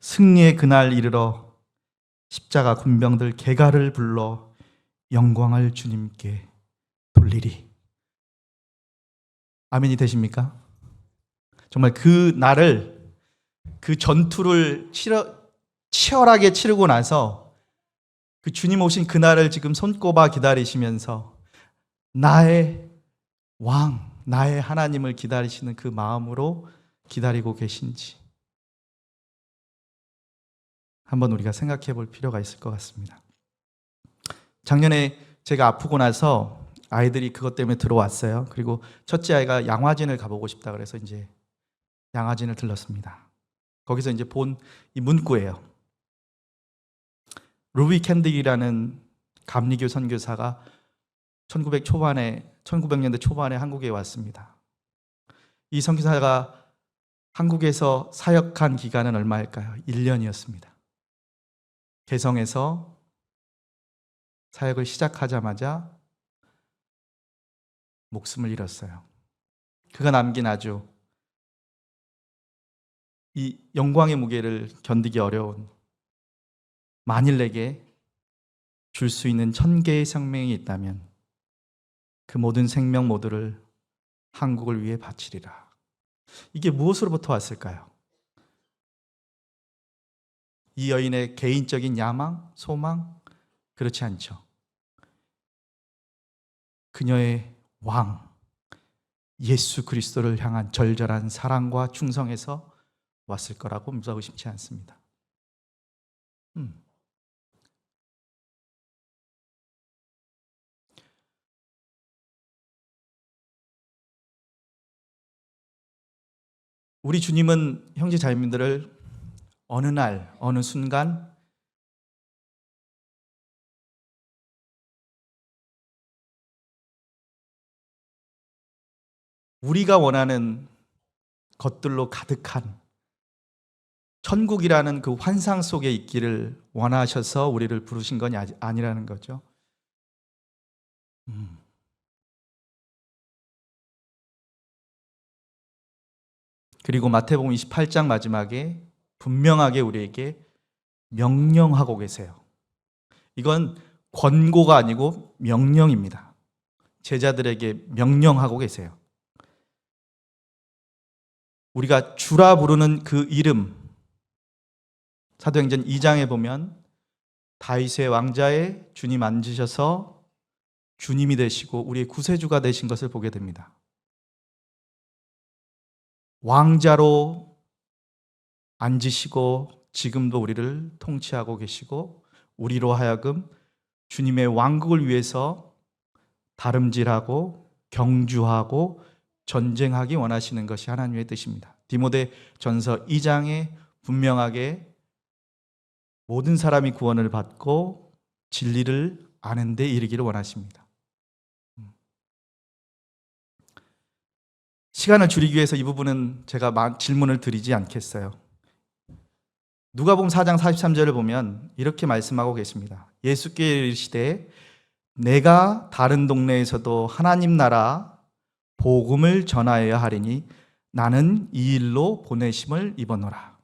승리의 그날 이르러 십자가 군병들 개가를 불러 영광을 주님께 돌리리. 아멘이 되십니까? 정말 그 날을, 그 전투를 치열하게 치르고 나서 그 주님 오신 그날을 지금 손꼽아 기다리시면서 나의 왕, 나의 하나님을 기다리시는 그 마음으로 기다리고 계신지 한번 우리가 생각해 볼 필요가 있을 것 같습니다. 작년에 제가 아프고 나서 아이들이 그것 때문에 들어왔어요. 그리고 첫째 아이가 양화진을 가보고 싶다 그래서 이제 양화진을 들렀습니다. 거기서 이제 본 이 문구예요. 루비 캔딕이라는 감리교 선교사가 1900년대 초반에 한국에 왔습니다. 이 선교사가 한국에서 사역한 기간은 얼마일까요? 1년이었습니다. 개성에서 사역을 시작하자마자 목숨을 잃었어요. 그가 남긴 아주 이 영광의 무게를 견디기 어려운, 만일 내게 줄 수 있는 1000개의 생명이 있다면 그 모든 생명 모두를 한국을 위해 바치리라. 이게 무엇으로부터 왔을까요? 이 여인의 개인적인 야망, 소망? 그렇지 않죠. 그녀의 왕, 예수 그리스도를 향한 절절한 사랑과 충성에서 왔을 거라고 의심치 않습니다. 우리 주님은 형제 자매들을 어느 날, 어느 순간 우리가 원하는 것들로 가득한 천국이라는 그 환상 속에 있기를 원하셔서 우리를 부르신 건 아니라는 거죠. 그리고 마태복음 28장 마지막에 분명하게 우리에게 명령하고 계세요. 이건 권고가 아니고 명령입니다. 제자들에게 명령하고 계세요. 우리가 주라 부르는 그 이름, 사도행전 2장에 보면 다윗의 왕자에 주님 앉으셔서 주님이 되시고 우리의 구세주가 되신 것을 보게 됩니다. 왕자로 앉으시고 지금도 우리를 통치하고 계시고 우리로 하여금 주님의 왕국을 위해서 다름질하고 경주하고 전쟁하기 원하시는 것이 하나님의 뜻입니다. 디모데 전서 2장에 분명하게 모든 사람이 구원을 받고 진리를 아는 데 이르기를 원하십니다. 시간을 줄이기 위해서 이 부분은 제가 질문을 드리지 않겠어요. 누가복음 4장 43절을 보면 이렇게 말씀하고 계십니다. 예수께 이르시되 내가 다른 동네에서도 하나님 나라 복음을 전하여야 하리니 나는 이 일로 보내심을 입었노라.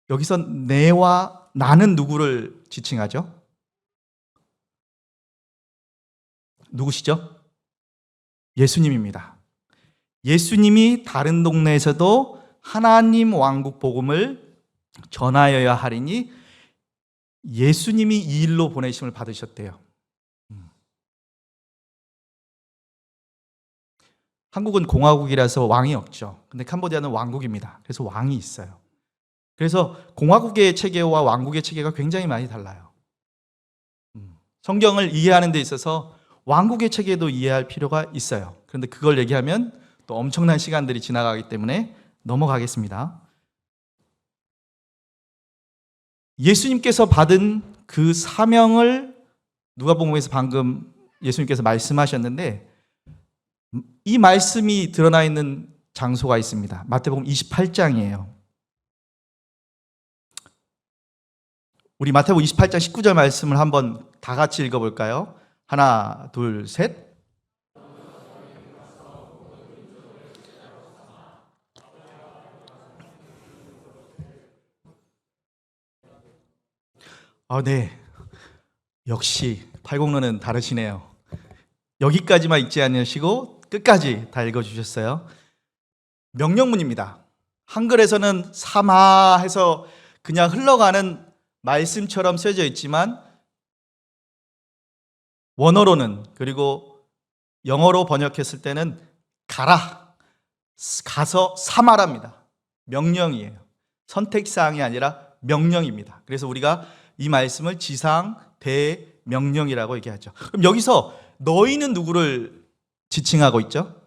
여기서 내와 나는 누구를 지칭하죠? 누구시죠? 예수님입니다. 예수님이 다른 동네에서도 하나님 왕국 복음을 전하여야 하리니 예수님이 이 일로 보내심을 받으셨대요. 한국은 공화국이라서 왕이 없죠. 근데 캄보디아는 왕국입니다. 그래서 왕이 있어요. 그래서 공화국의 체계와 왕국의 체계가 굉장히 많이 달라요. 성경을 이해하는 데 있어서 왕국의 체계도 이해할 필요가 있어요. 그런데 그걸 얘기하면 또 엄청난 시간들이 지나가기 때문에 넘어가겠습니다. 예수님께서 받은 그 사명을 누가복음에서 방금 예수님께서 말씀하셨는데 이 말씀이 드러나 있는 장소가 있습니다. 마태복음 28장이에요. 우리 마태복음 28장 19절 말씀을 한번 다 같이 읽어볼까요? 하나, 둘, 셋. 네. 역시 팔공로는 다르시네요. 여기까지만 읽지 않으시고 끝까지 다 읽어주셨어요. 명령문입니다. 한글에서는 사마 해서 그냥 흘러가는 말씀처럼 쓰여져 있지만 원어로는, 그리고 영어로 번역했을 때는 가라, 가서 사마랍니다. 명령이에요. 선택사항이 아니라 명령입니다. 그래서 우리가 이 말씀을 지상 대명령이라고 얘기하죠. 그럼 여기서 너희는 누구를 지칭하고 있죠?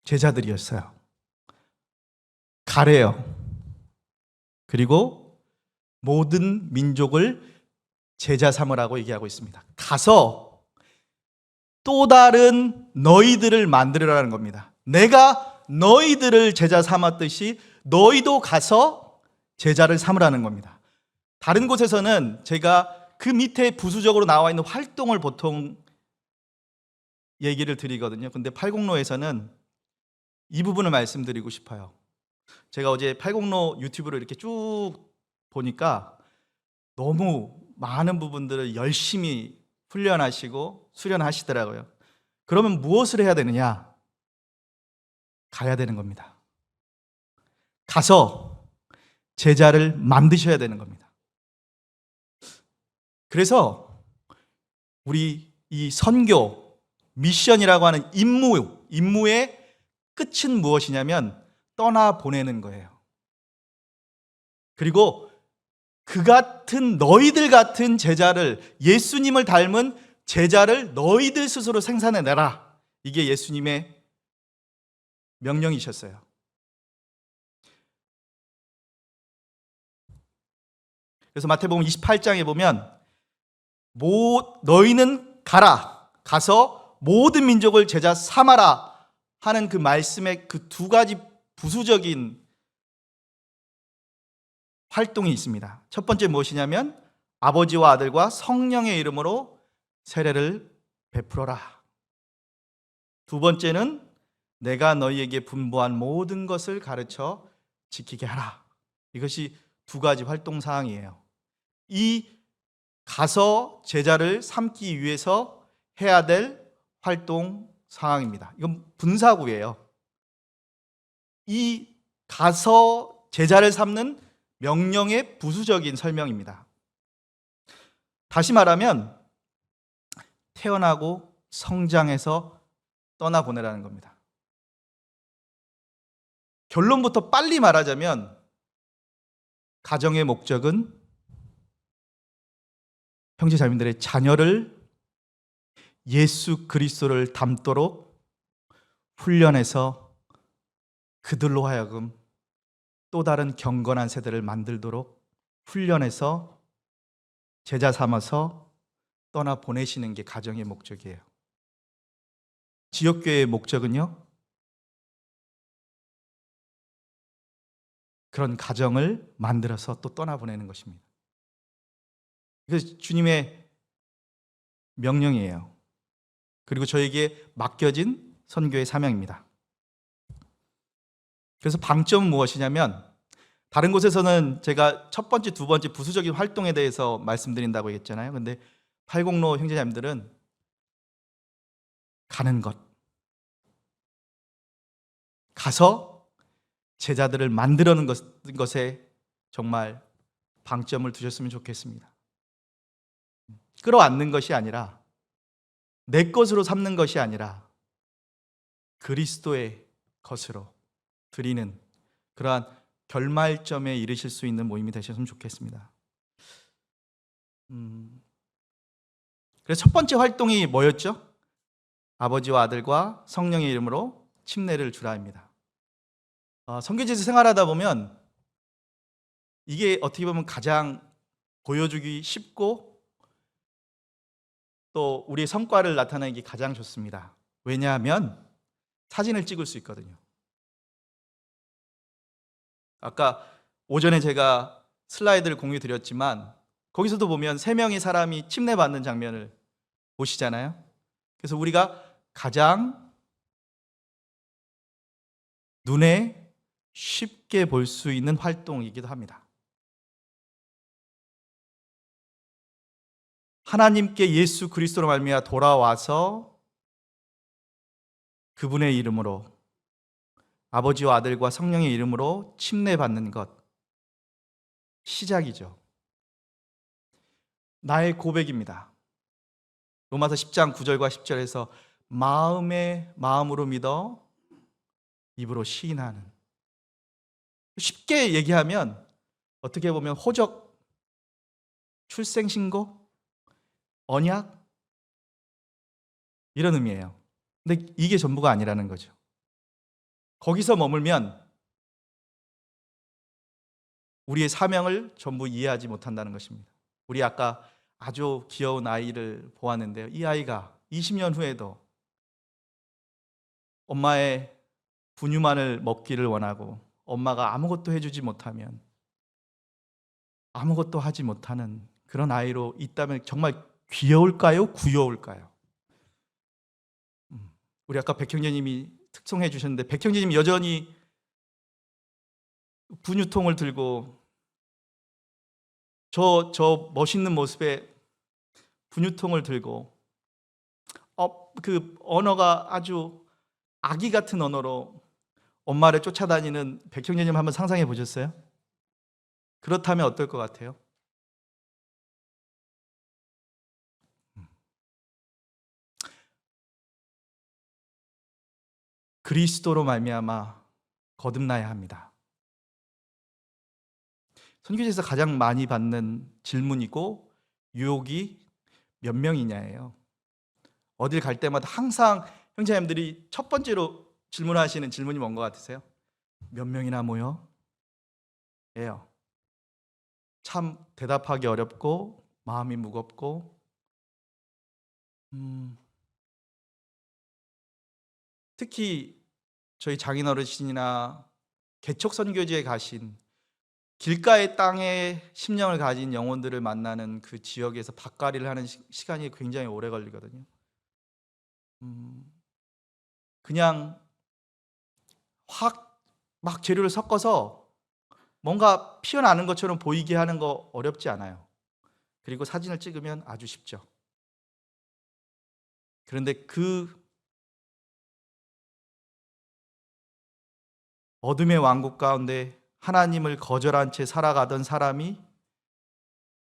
제자들이었어요. 가래요. 그리고 모든 민족을 제자 삼으라고 얘기하고 있습니다. 가서 또 다른 너희들을 만들으라는 겁니다. 내가 너희들을 제자 삼았듯이 너희도 가서 제자를 삼으라는 겁니다. 다른 곳에서는 제가 그 밑에 부수적으로 나와 있는 활동을 보통 얘기를 드리거든요. 근데 팔공로에서는 이 부분을 말씀드리고 싶어요. 제가 어제 팔공로 유튜브를 이렇게 쭉 보니까 너무 많은 부분들을 열심히 훈련하시고 수련하시더라고요. 그러면 무엇을 해야 되느냐? 가야 되는 겁니다. 가서 제자를 만드셔야 되는 겁니다. 그래서 우리 이 선교, 미션이라고 하는 임무의 끝은 무엇이냐면 떠나보내는 거예요. 그리고 그 같은 너희들 같은 제자를, 예수님을 닮은 제자를 너희들 스스로 생산해내라. 이게 예수님의 명령이셨어요. 그래서 마태복음 28장에 보면 너희는 가서 모든 민족을 제자 삼아라 하는 그 말씀의 그 두 가지 부수적인 활동이 있습니다. 첫 번째 무엇이냐면 아버지와 아들과 성령의 이름으로 세례를 베풀어라. 두 번째는 내가 너희에게 분부한 모든 것을 가르쳐 지키게 하라. 이것이 두 가지 활동 사항이에요. 이 가서 제자를 삼기 위해서 해야 될 활동 사항입니다. 이건 분사구예요. 이 가서 제자를 삼는 명령의 부수적인 설명입니다. 다시 말하면 태어나고 성장해서 떠나보내라는 겁니다. 결론부터 빨리 말하자면 가정의 목적은 형제자매들의 자녀를 예수 그리스도를 닮도록 훈련해서 그들로 하여금 또 다른 경건한 세대를 만들도록 훈련해서 제자 삼아서 떠나 보내시는 게 가정의 목적이에요. 지역교회의 목적은요, 그런 가정을 만들어서 또 떠나보내는 것입니다. 이것이 주님의 명령이에요. 그리고 저에게 맡겨진 선교의 사명입니다. 그래서 방점은 무엇이냐면, 다른 곳에서는 제가 첫 번째, 두 번째 부수적인 활동에 대해서 말씀드린다고 했잖아요. 근데 팔공로 형제자매들은 가는 것, 가서 제자들을 만들어는 것에 정말 방점을 두셨으면 좋겠습니다. 끌어안는 것이 아니라, 내 것으로 삼는 것이 아니라 그리스도의 것으로 드리는 그러한 결말점에 이르실 수 있는 모임이 되셨으면 좋겠습니다. 그래서 첫 번째 활동이 뭐였죠? 아버지와 아들과 성령의 이름으로 침례를 주라입니다. 선교지에서 생활하다 보면 이게 어떻게 보면 가장 보여주기 쉽고 또 우리의 성과를 나타내기 가장 좋습니다. 왜냐하면 사진을 찍을 수 있거든요. 아까 오전에 제가 슬라이드를 공유 드렸지만 거기서도 보면 3명의 사람이 침례받는 장면을 보시잖아요. 그래서 우리가 가장 눈에 쉽게 볼 수 있는 활동이기도 합니다. 하나님께 예수 그리스도로 말미암아 돌아와서 그분의 이름으로, 아버지와 아들과 성령의 이름으로 침례받는 것, 시작이죠. 나의 고백입니다. 로마서 10장 9절과 10절에서 마음으로 믿어 입으로 시인하는, 쉽게 얘기하면 어떻게 보면 호적, 출생신고, 언약, 이런 의미예요. 근데 이게 전부가 아니라는 거죠. 거기서 머물면 우리의 사명을 전부 이해하지 못한다는 것입니다. 우리 아까 아주 귀여운 아이를 보았는데요. 이 아이가 20년 후에도 엄마의 분유만을 먹기를 원하고, 엄마가 아무것도 해주지 못하면 아무것도 하지 못하는 그런 아이로 있다면 정말 귀여울까요? 구여울까요? 우리 아까 백형제님이 특송해 주셨는데, 백형제님이 여전히 분유통을 들고 저 멋있는 모습에 분유통을 들고, 그 언어가 아주 아기 같은 언어로 엄마를 쫓아다니는 백형제님 한번 상상해 보셨어요? 그렇다면 어떨 것 같아요? 그리스도로 말미암아 거듭나야 합니다. 선교지에서 가장 많이 받는 질문이고 유혹이 몇 명이냐예요. 어딜 갈 때마다 항상 형제님들이 첫 번째로 질문하시는 질문이 뭔 것 같으세요? 몇 명이나 모여? 예요. 참 대답하기 어렵고 마음이 무겁고, 특히 저희 장인어르신이나 개척 선교지에 가신, 길가의 땅에 심령을 가진 영혼들을 만나는 그 지역에서 밭갈이를 하는 시간이 굉장히 오래 걸리거든요. 그냥 확 막 재료를 섞어서 뭔가 피어나는 것처럼 보이게 하는 거 어렵지 않아요. 그리고 사진을 찍으면 아주 쉽죠. 그런데 그 어둠의 왕국 가운데 하나님을 거절한 채 살아가던 사람이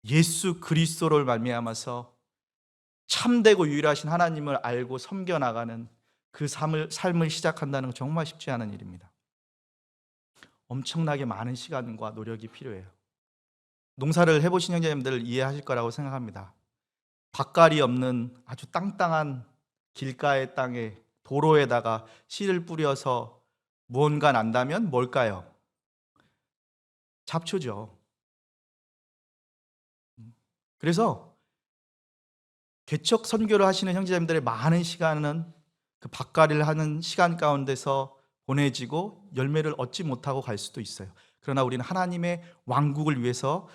예수 그리스도를 말미암아서 참되고 유일하신 하나님을 알고 섬겨나가는 그 삶을 시작한다는 건 정말 쉽지 않은 일입니다. 엄청나게 많은 시간과 노력이 필요해요. 농사를 해보신 형제님들 이해하실 거라고 생각합니다. 밭갈이 없는 아주 땅땅한 길가의 땅에, 도로에다가 씨를 뿌려서 무언가 난다면 뭘까요? 잡초죠. 그래서 개척 선교를 하시는 형제자매들의 많은 시간은 그 밭갈이를 하는 시간 가운데서 보내지고 열매를 얻지 못하고 갈 수도 있어요. 그러나 우리는 하나님의 왕국을 위해서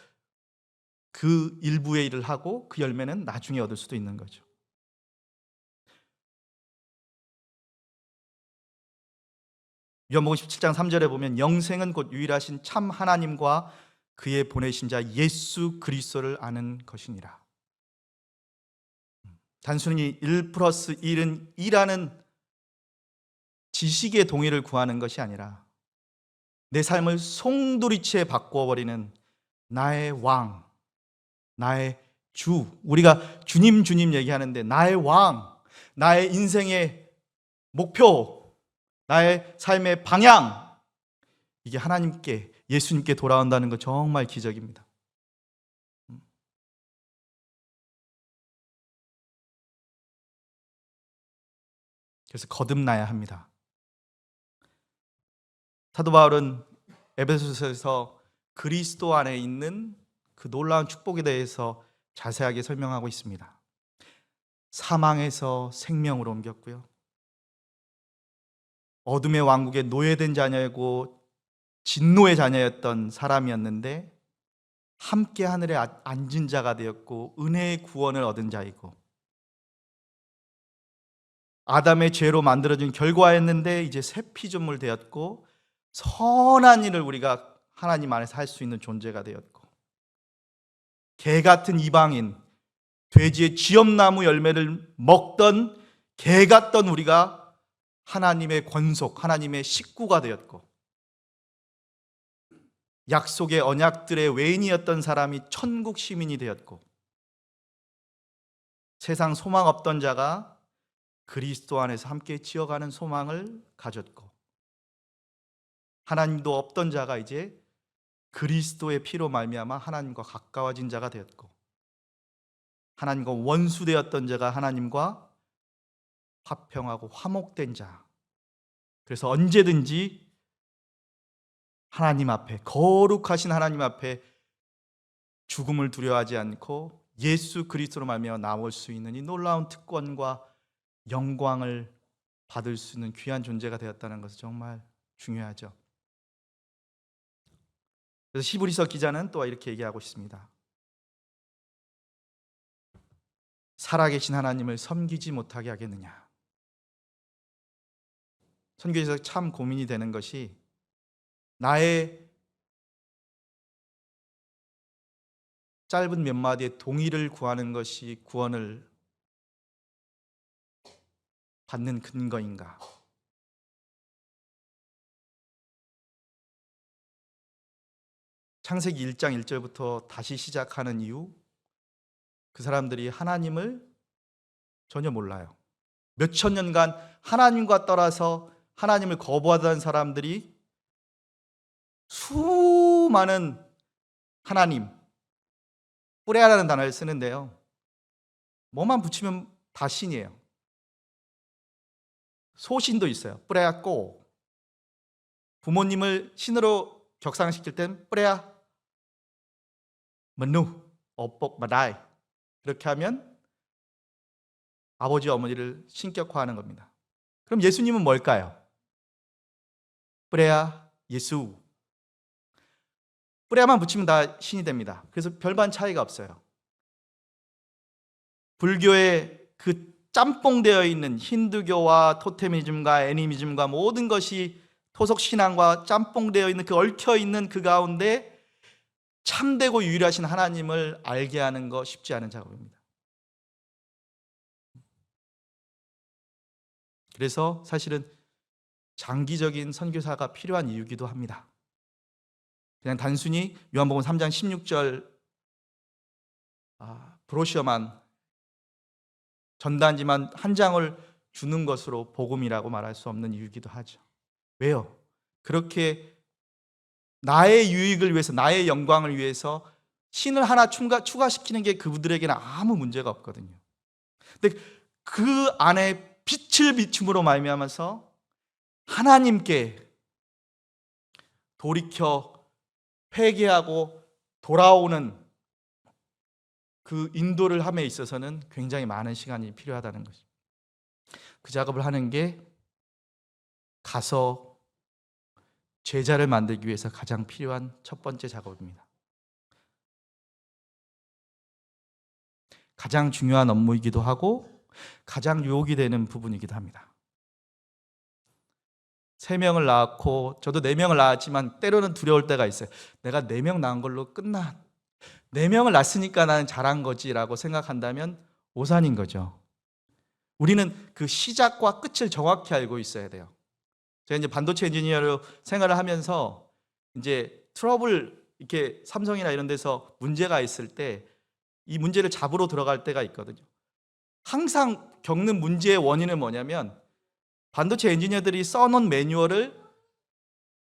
그 일부의 일을 하고 그 열매는 나중에 얻을 수도 있는 거죠. 요한복음 17장 3절에 보면 영생은 곧 유일하신 참 하나님과 그의 보내신 자 예수 그리스도를 아는 것이니라. 단순히 1 플러스 1은 2라는 지식의 동의를 구하는 것이 아니라 내 삶을 송두리째 바꿔버리는 나의 왕, 나의 주, 우리가 주님 주님 얘기하는데 나의 왕, 나의 인생의 목표, 나의 삶의 방향, 이게 하나님께, 예수님께 돌아온다는 거 정말 기적입니다. 그래서 거듭나야 합니다. 사도 바울은 에베소서에서 그리스도 안에 있는 그 놀라운 축복에 대해서 자세하게 설명하고 있습니다. 사망에서 생명으로 옮겼고요. 어둠의 왕국에 노예된 자녀이고 진노의 자녀였던 사람이었는데 함께 하늘에 앉은 자가 되었고 은혜의 구원을 얻은 자이고, 아담의 죄로 만들어진 결과였는데 이제 새 피조물 되었고 선한 일을 우리가 하나님 안에서 할 수 있는 존재가 되었고, 개 같은 이방인, 돼지의 쥐엄나무 열매를 먹던 개 같던 우리가 하나님의 권속, 하나님의 식구가 되었고, 약속의 언약들의 외인이었던 사람이 천국 시민이 되었고, 세상 소망 없던 자가 그리스도 안에서 함께 지어가는 소망을 가졌고, 하나님도 없던 자가 이제 그리스도의 피로 말미암아 하나님과 가까워진 자가 되었고, 하나님과 원수되었던 자가 하나님과 화평하고 화목된 자. 그래서 언제든지 하나님 앞에, 거룩하신 하나님 앞에 죽음을 두려워하지 않고 예수 그리스도로 말미암아 나올 수 있는 이 놀라운 특권과 영광을 받을 수 있는 귀한 존재가 되었다는 것은 정말 중요하죠. 그래서 히브리서 기자는 또 이렇게 얘기하고 있습니다. 살아계신 하나님을 섬기지 못하게 하겠느냐. 선교에서 참 고민이 되는 것이, 나의 짧은 몇 마디의 동의를 구하는 것이 구원을 받는 근거인가? 창세기 1장 1절부터 다시 시작하는 이유, 그 사람들이 하나님을 전혀 몰라요. 몇천 년간 하나님과 떠나서 하나님을 거부하던 사람들이 수많은 하나님, 뿌레아라는 단어를 쓰는데요, 뭐만 붙이면 다 신이에요. 소신도 있어요. 뿌레아 꼬. 부모님을 신으로 격상시킬 땐 뿌레아 머누 어뻑 마다이. 그렇게 하면 아버지와 어머니를 신격화하는 겁니다. 그럼 예수님은 뭘까요? 뿌레아 예수. 뿌레아만 붙이면 다 신이 됩니다. 그래서 별반 차이가 없어요. 불교의 그 짬뽕되어 있는 힌두교와 토테미즘과 애니미즘과 모든 것이 토속신앙과 짬뽕되어 있는 그 얽혀있는 그 가운데 참되고 유일하신 하나님을 알게 하는 거 쉽지 않은 작업입니다. 그래서 사실은 장기적인 선교사가 필요한 이유기도 합니다. 그냥 단순히 요한복음 3장 16절 브로셔만, 전단지만 한 장을 주는 것으로 복음이라고 말할 수 없는 이유기도 하죠. 왜요? 그렇게 나의 유익을 위해서, 나의 영광을 위해서 신을 하나 추가시키는 게 그들에게는 아무 문제가 없거든요. 근데 그 안에 빛을 비춤으로 말미암아서 하나님께 돌이켜 회개하고 돌아오는 그 인도를 함에 있어서는 굉장히 많은 시간이 필요하다는 것입니다. 그 작업을 하는 게 가서 제자를 만들기 위해서 가장 필요한 첫 번째 작업입니다. 가장 중요한 업무이기도 하고 가장 유혹이 되는 부분이기도 합니다. 3명을 낳았고, 저도 4명을 낳았지만 때로는 두려울 때가 있어요. 내가 4명 낳은 걸로 끝나, 4명을 낳았으니까 나는 잘한 거지 라고 생각한다면 오산인 거죠. 우리는 그 시작과 끝을 정확히 알고 있어야 돼요. 제가 이제 반도체 엔지니어로 생활을 하면서 이제 트러블, 이렇게 삼성이나 이런 데서 문제가 있을 때 이 문제를 잡으러 들어갈 때가 있거든요. 항상 겪는 문제의 원인은 뭐냐면, 반도체 엔지니어들이 써놓은 매뉴얼을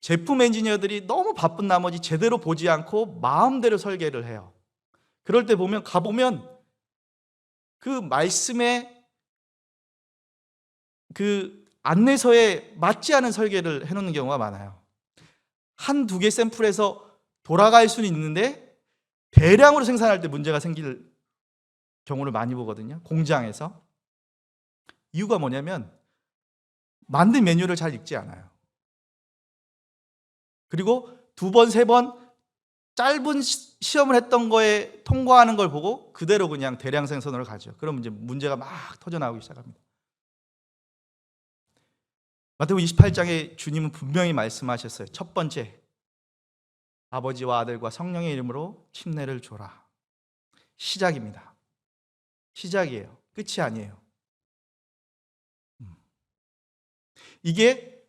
제품 엔지니어들이 너무 바쁜 나머지 제대로 보지 않고 마음대로 설계를 해요. 그럴 때 가보면 그 말씀에, 그 안내서에 맞지 않은 설계를 해놓는 경우가 많아요. 1-2개 샘플에서 돌아갈 수는 있는데 대량으로 생산할 때 문제가 생길 경우를 많이 보거든요. 공장에서. 이유가 뭐냐면 만든 매뉴얼을 잘 읽지 않아요. 그리고 2번, 3번 짧은 시험을 했던 거에 통과하는 걸 보고 그대로 그냥 대량 생산으로 가죠. 그럼 이제 문제가 막 터져나오기 시작합니다. 마태복음 28장에 주님은 분명히 말씀하셨어요. 첫 번째, 아버지와 아들과 성령의 이름으로 침례를 줘라. 시작입니다. 시작이에요. 끝이 아니에요. 이게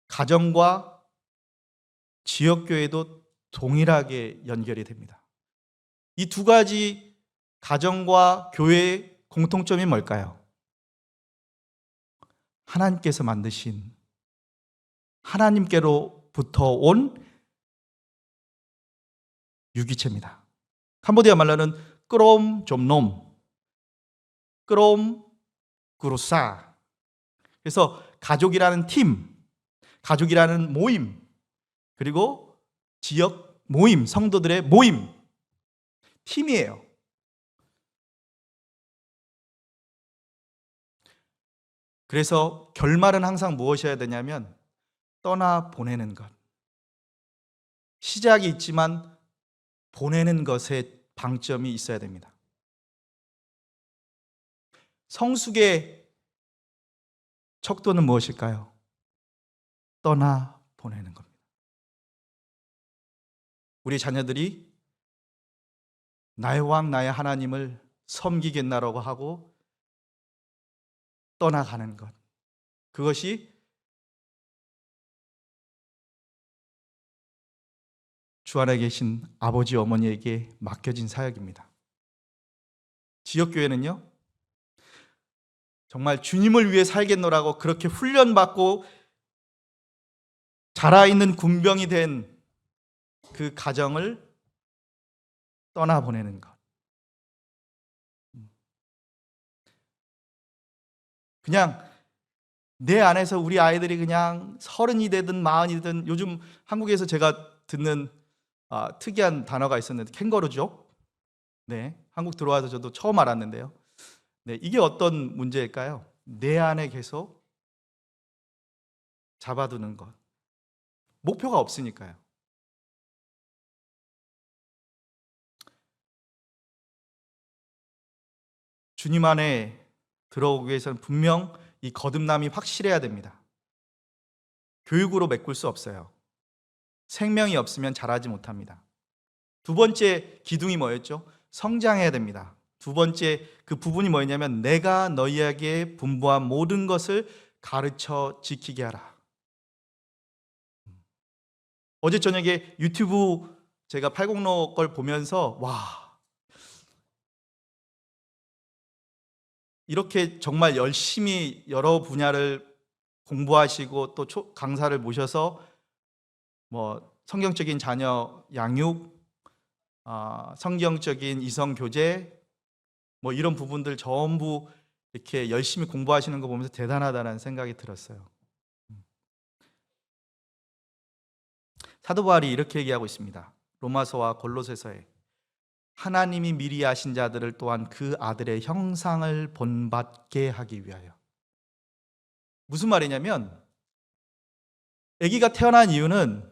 가정과 지역교회도 동일하게 연결이 됩니다. 이 두 가지 가정과 교회의 공통점이 뭘까요? 하나님께서 만드신, 하나님께로부터 온 유기체입니다. 캄보디아 말로는 끄롬 좀놈, 끄롬 구루사. 그래서 가족이라는 팀, 가족이라는 모임, 그리고 지역 모임, 성도들의 모임, 팀이에요. 그래서 결말은 항상 무엇이어야 되냐면 떠나 보내는 것. 시작이 있지만 보내는 것에 방점이 있어야 됩니다. 성숙의 척도는 무엇일까요? 떠나 보내는 겁니다. 우리 자녀들이 나의 왕, 나의 하나님을 섬기겠나라고 하고 떠나가는 것. 그것이 주 안에 계신 아버지, 어머니에게 맡겨진 사역입니다. 지역교회는요, 정말 주님을 위해 살겠노라고 그렇게 훈련받고 자라있는 군병이 된 그 가정을 떠나보내는 것. 그냥 내 안에서 우리 아이들이 그냥 30이 되든 40이든, 요즘 한국에서 제가 듣는 특이한 단어가 있었는데 캥거루족. 네, 한국 들어와서 저도 처음 알았는데요. 네, 이게 어떤 문제일까요? 내 안에 계속 잡아두는 것. 목표가 없으니까요. 주님 안에 들어오기 위해서는 분명 이 거듭남이 확실해야 됩니다. 교육으로 메꿀 수 없어요. 생명이 없으면 자라지 못합니다. 두 번째 기둥이 뭐였죠? 성장해야 됩니다. 두 번째 그 부분이 뭐였냐면 내가 너희에게 분부한 모든 것을 가르쳐 지키게 하라. 어제 저녁에 유튜브 제가 806 걸 보면서 와, 이렇게 정말 열심히 여러 분야를 공부하시고 또 강사를 모셔서 뭐 성경적인 자녀 양육, 성경적인 이성 교제, 뭐 이런 부분들 전부 이렇게 열심히 공부하시는 거 보면서 대단하다는 생각이 들었어요. 사도 바울이 이렇게 얘기하고 있습니다. 로마서와 골로새서에 하나님이 미리 아신 자들을 또한 그 아들의 형상을 본받게 하기 위하여. 무슨 말이냐면 아기가 태어난 이유는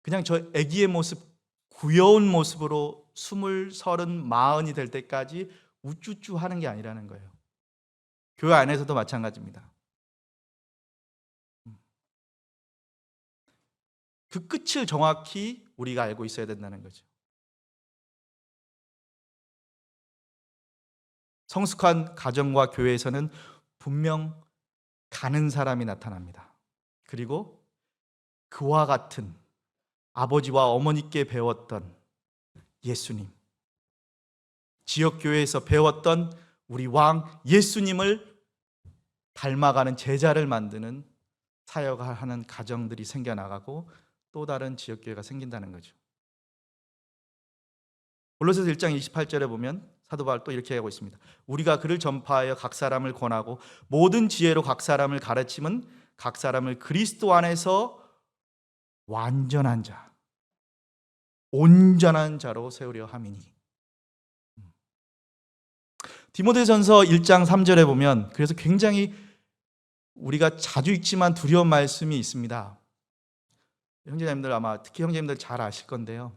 그냥 저 아기의 모습, 귀여운 모습으로 20, 30, 40이 될 때까지 우쭈쭈 하는 게 아니라는 거예요. 교회 안에서도 마찬가지입니다. 그 끝을 정확히 우리가 알고 있어야 된다는 거죠. 성숙한 가정과 교회에서는 분명 가는 사람이 나타납니다. 그리고 그와 같은 아버지와 어머니께 배웠던 예수님, 지역교회에서 배웠던 우리 왕 예수님을 닮아가는 제자를 만드는 사역을 하는 가정들이 생겨나가고 또 다른 지역교회가 생긴다는 거죠. 골로새서 1장 28절에 보면 사도 바울 또 이렇게 하고 있습니다. 우리가 그를 전파하여 각 사람을 권하고 모든 지혜로 각 사람을 가르침은 각 사람을 그리스도 안에서 완전한 자, 온전한 자로 세우려 함이니. 디모데전서 1장 3절에 보면 그래서 굉장히 우리가 자주 읽지만 두려운 말씀이 있습니다. 형제자매들 아마 특히 형제님들 잘 아실 건데요.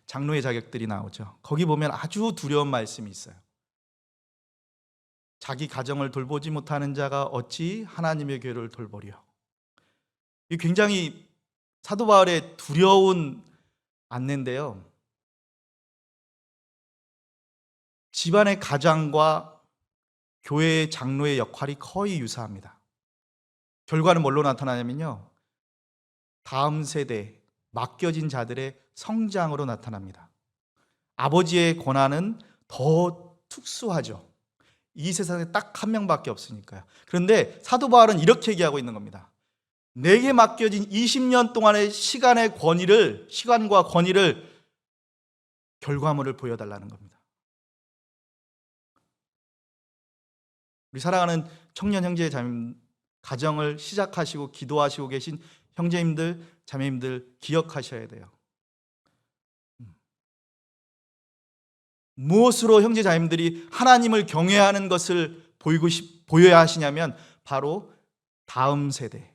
장로의 자격들이 나오죠. 거기 보면 아주 두려운 말씀이 있어요. 자기 가정을 돌보지 못하는 자가 어찌 하나님의 교회를 돌보려. 이 굉장히 사도 바울의 두려운 안내인데요. 집안의 가장과 교회의 장로의 역할이 거의 유사합니다. 결과는 뭘로 나타나냐면요, 다음 세대, 맡겨진 자들의 성장으로 나타납니다. 아버지의 권한은 더 특수하죠. 이 세상에 딱 한 명밖에 없으니까요. 그런데 사도 바울은 이렇게 얘기하고 있는 겁니다. 내게 맡겨진 20년 동안의 시간과 권위를 결과물을 보여달라는 겁니다. 우리 사랑하는 청년 형제 자매님, 가정을 시작하시고 기도하시고 계신 형제님들, 자매님들 기억하셔야 돼요. 무엇으로 형제 자매님들이 하나님을 경외하는 것을 보여야 하시냐면 바로 다음 세대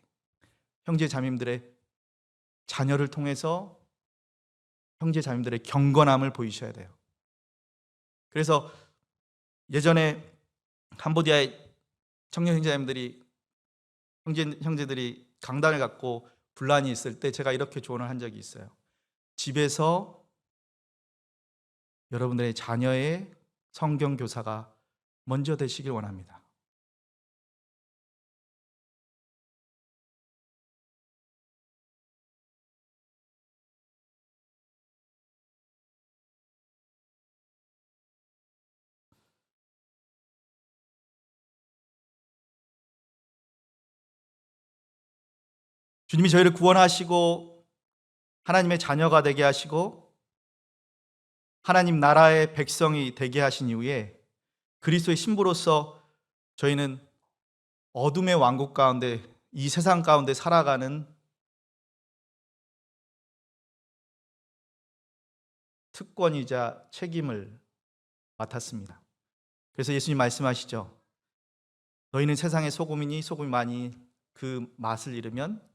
형제 자매님들의 자녀를 통해서 형제 자매님들의 경건함을 보이셔야 돼요. 그래서 예전에 캄보디아의 청년 형제들이 강단을 갖고 분란이 있을 때 제가 이렇게 조언을 한 적이 있어요. 집에서 여러분들의 자녀의 성경 교사가 먼저 되시길 원합니다. 주님이 저희를 구원하시고 하나님의 자녀가 되게 하시고 하나님 나라의 백성이 되게 하신 이후에 그리스도의 신부로서 저희는 어둠의 왕국 가운데, 이 세상 가운데 살아가는 특권이자 책임을 맡았습니다. 그래서 예수님 말씀하시죠. 너희는 세상의 소금이니 소금이 많이 그 맛을 잃으면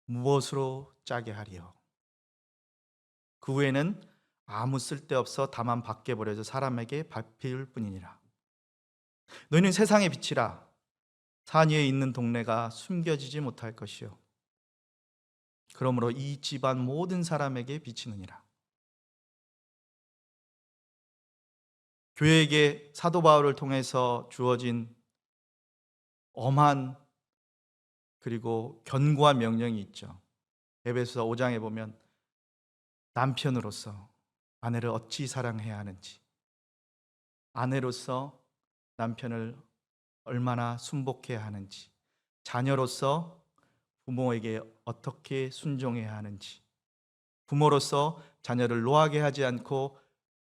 무엇으로 짜게 하리요? 그 후에는 아무 쓸데없어 다만 밖에 버려져 사람에게 밟힐 뿐이니라. 너희는 세상의 빛이라. 산 위에 있는 동네가 숨겨지지 못할 것이요 그러므로 이 집안 모든 사람에게 비치느니라. 교회에게 사도 바울을 통해서 주어진 엄한 그리고 견고한 명령이 있죠. 에베소서 5장에 보면 남편으로서 아내를 어찌 사랑해야 하는지, 아내로서 남편을 얼마나 순복해야 하는지, 자녀로서 부모에게 어떻게 순종해야 하는지, 부모로서 자녀를 노하게 하지 않고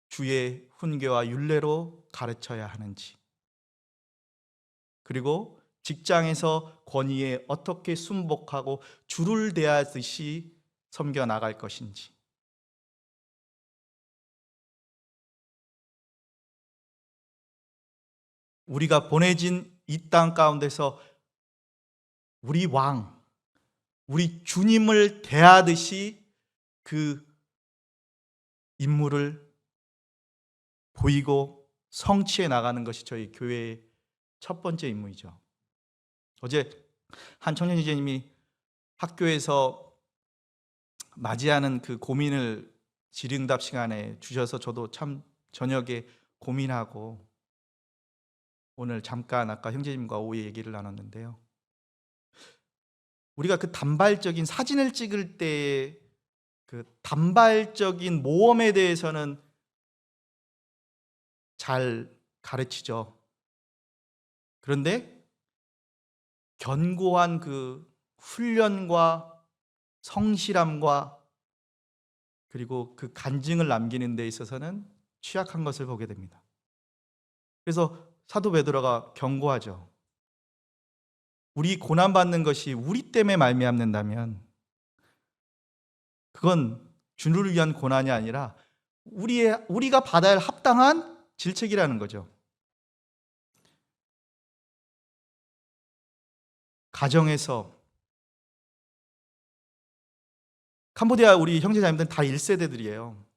주의 훈계와 율례로 가르쳐야 하는지, 그리고 직장에서 권위에 어떻게 순복하고 줄을 대하듯이 섬겨 나갈 것인지, 우리가 보내진 이 땅 가운데서 우리 왕, 우리 주님을 대하듯이 그 임무를 보이고 성취해 나가는 것이 저희 교회의 첫 번째 임무이죠. 어제 한 청년 이제님이 학교에서 맞이하는 그 고민을 질의응답 시간에 주셔서 저도 참 저녁에 고민하고 오늘 잠깐 아까 형제님과 오후에 얘기를 나눴는데요. 우리가 그 단발적인 사진을 찍을 때의 그 단발적인 모험에 대해서는 잘 가르치죠. 그런데 견고한 그 훈련과 성실함과 그리고 그 간증을 남기는 데 있어서는 취약한 것을 보게 됩니다. 그래서 사도 베드로가 경고하죠. 우리 고난받는 것이 우리 때문에 말미암는다면 그건 주를 위한 고난이 아니라 우리가 받아야 할 합당한 질책이라는 거죠. 가정에서 캄보디아 우리 형제자매들은 다 1세대들이에요.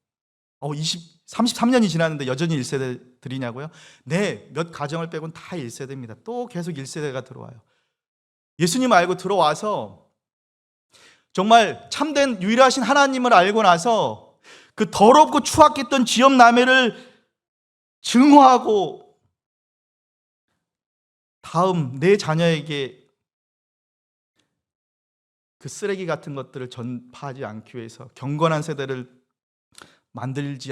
33년이 지났는데 여전히 1세대들이냐고요? 네, 몇 가정을 빼고는 다 1세대입니다. 또 계속 1세대가 들어와요. 예수님 알고 들어와서 정말 참된 유일하신 하나님을 알고 나서 그 더럽고 추악했던 지역 남해를 증오하고 다음 내 자녀에게 그 쓰레기 같은 것들을 전파하지 않기 위해서, 경건한 세대를 만들기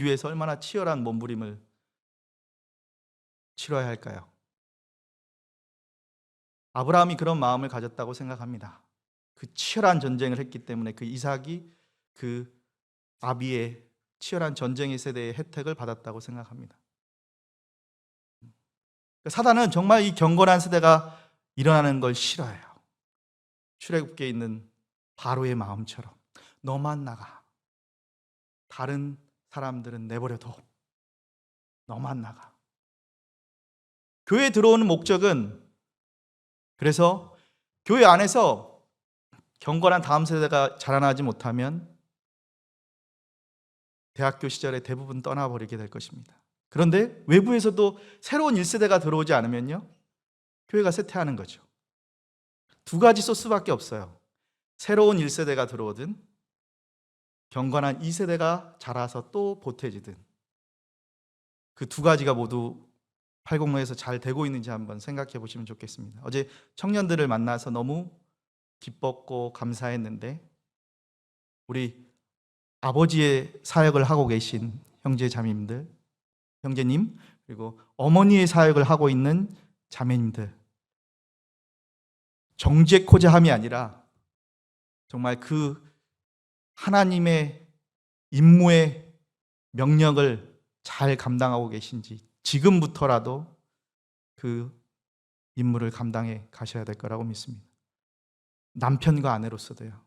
위해서 얼마나 치열한 몸부림을 치러야 할까요? 아브라함이 그런 마음을 가졌다고 생각합니다. 그 치열한 전쟁을 했기 때문에 그 이삭이 그 아비의 치열한 전쟁의 세대의 혜택을 받았다고 생각합니다. 사단은 정말 이 경건한 세대가 일어나는 걸 싫어해요. 출애굽기에 있는 바로의 마음처럼 너만 나가, 다른 사람들은 내버려둬, 너만 나가. 교회에 들어오는 목적은, 그래서 교회 안에서 경건한 다음 세대가 자라나지 못하면 대학교 시절에 대부분 떠나버리게 될 것입니다. 그런데 외부에서도 새로운 1세대가 들어오지 않으면요, 교회가 쇠퇴하는 거죠. 두 가지 소스밖에 없어요. 새로운 1세대가 들어오든 경건한 2세대가 자라서 또 보태지든, 그 두 가지가 모두 팔공로에서 잘 되고 있는지 한번 생각해 보시면 좋겠습니다. 어제 청년들을 만나서 너무 기뻤고 감사했는데, 우리 아버지의 사역을 하고 계신 형제 자매님들, 형제님, 그리고 어머니의 사역을 하고 있는 자매님들, 정죄코자함이 아니라 정말 그 하나님의 임무의 명령을 잘 감당하고 계신지 지금부터라도 그 임무를 감당해 가셔야 될 거라고 믿습니다. 남편과 아내로서도요.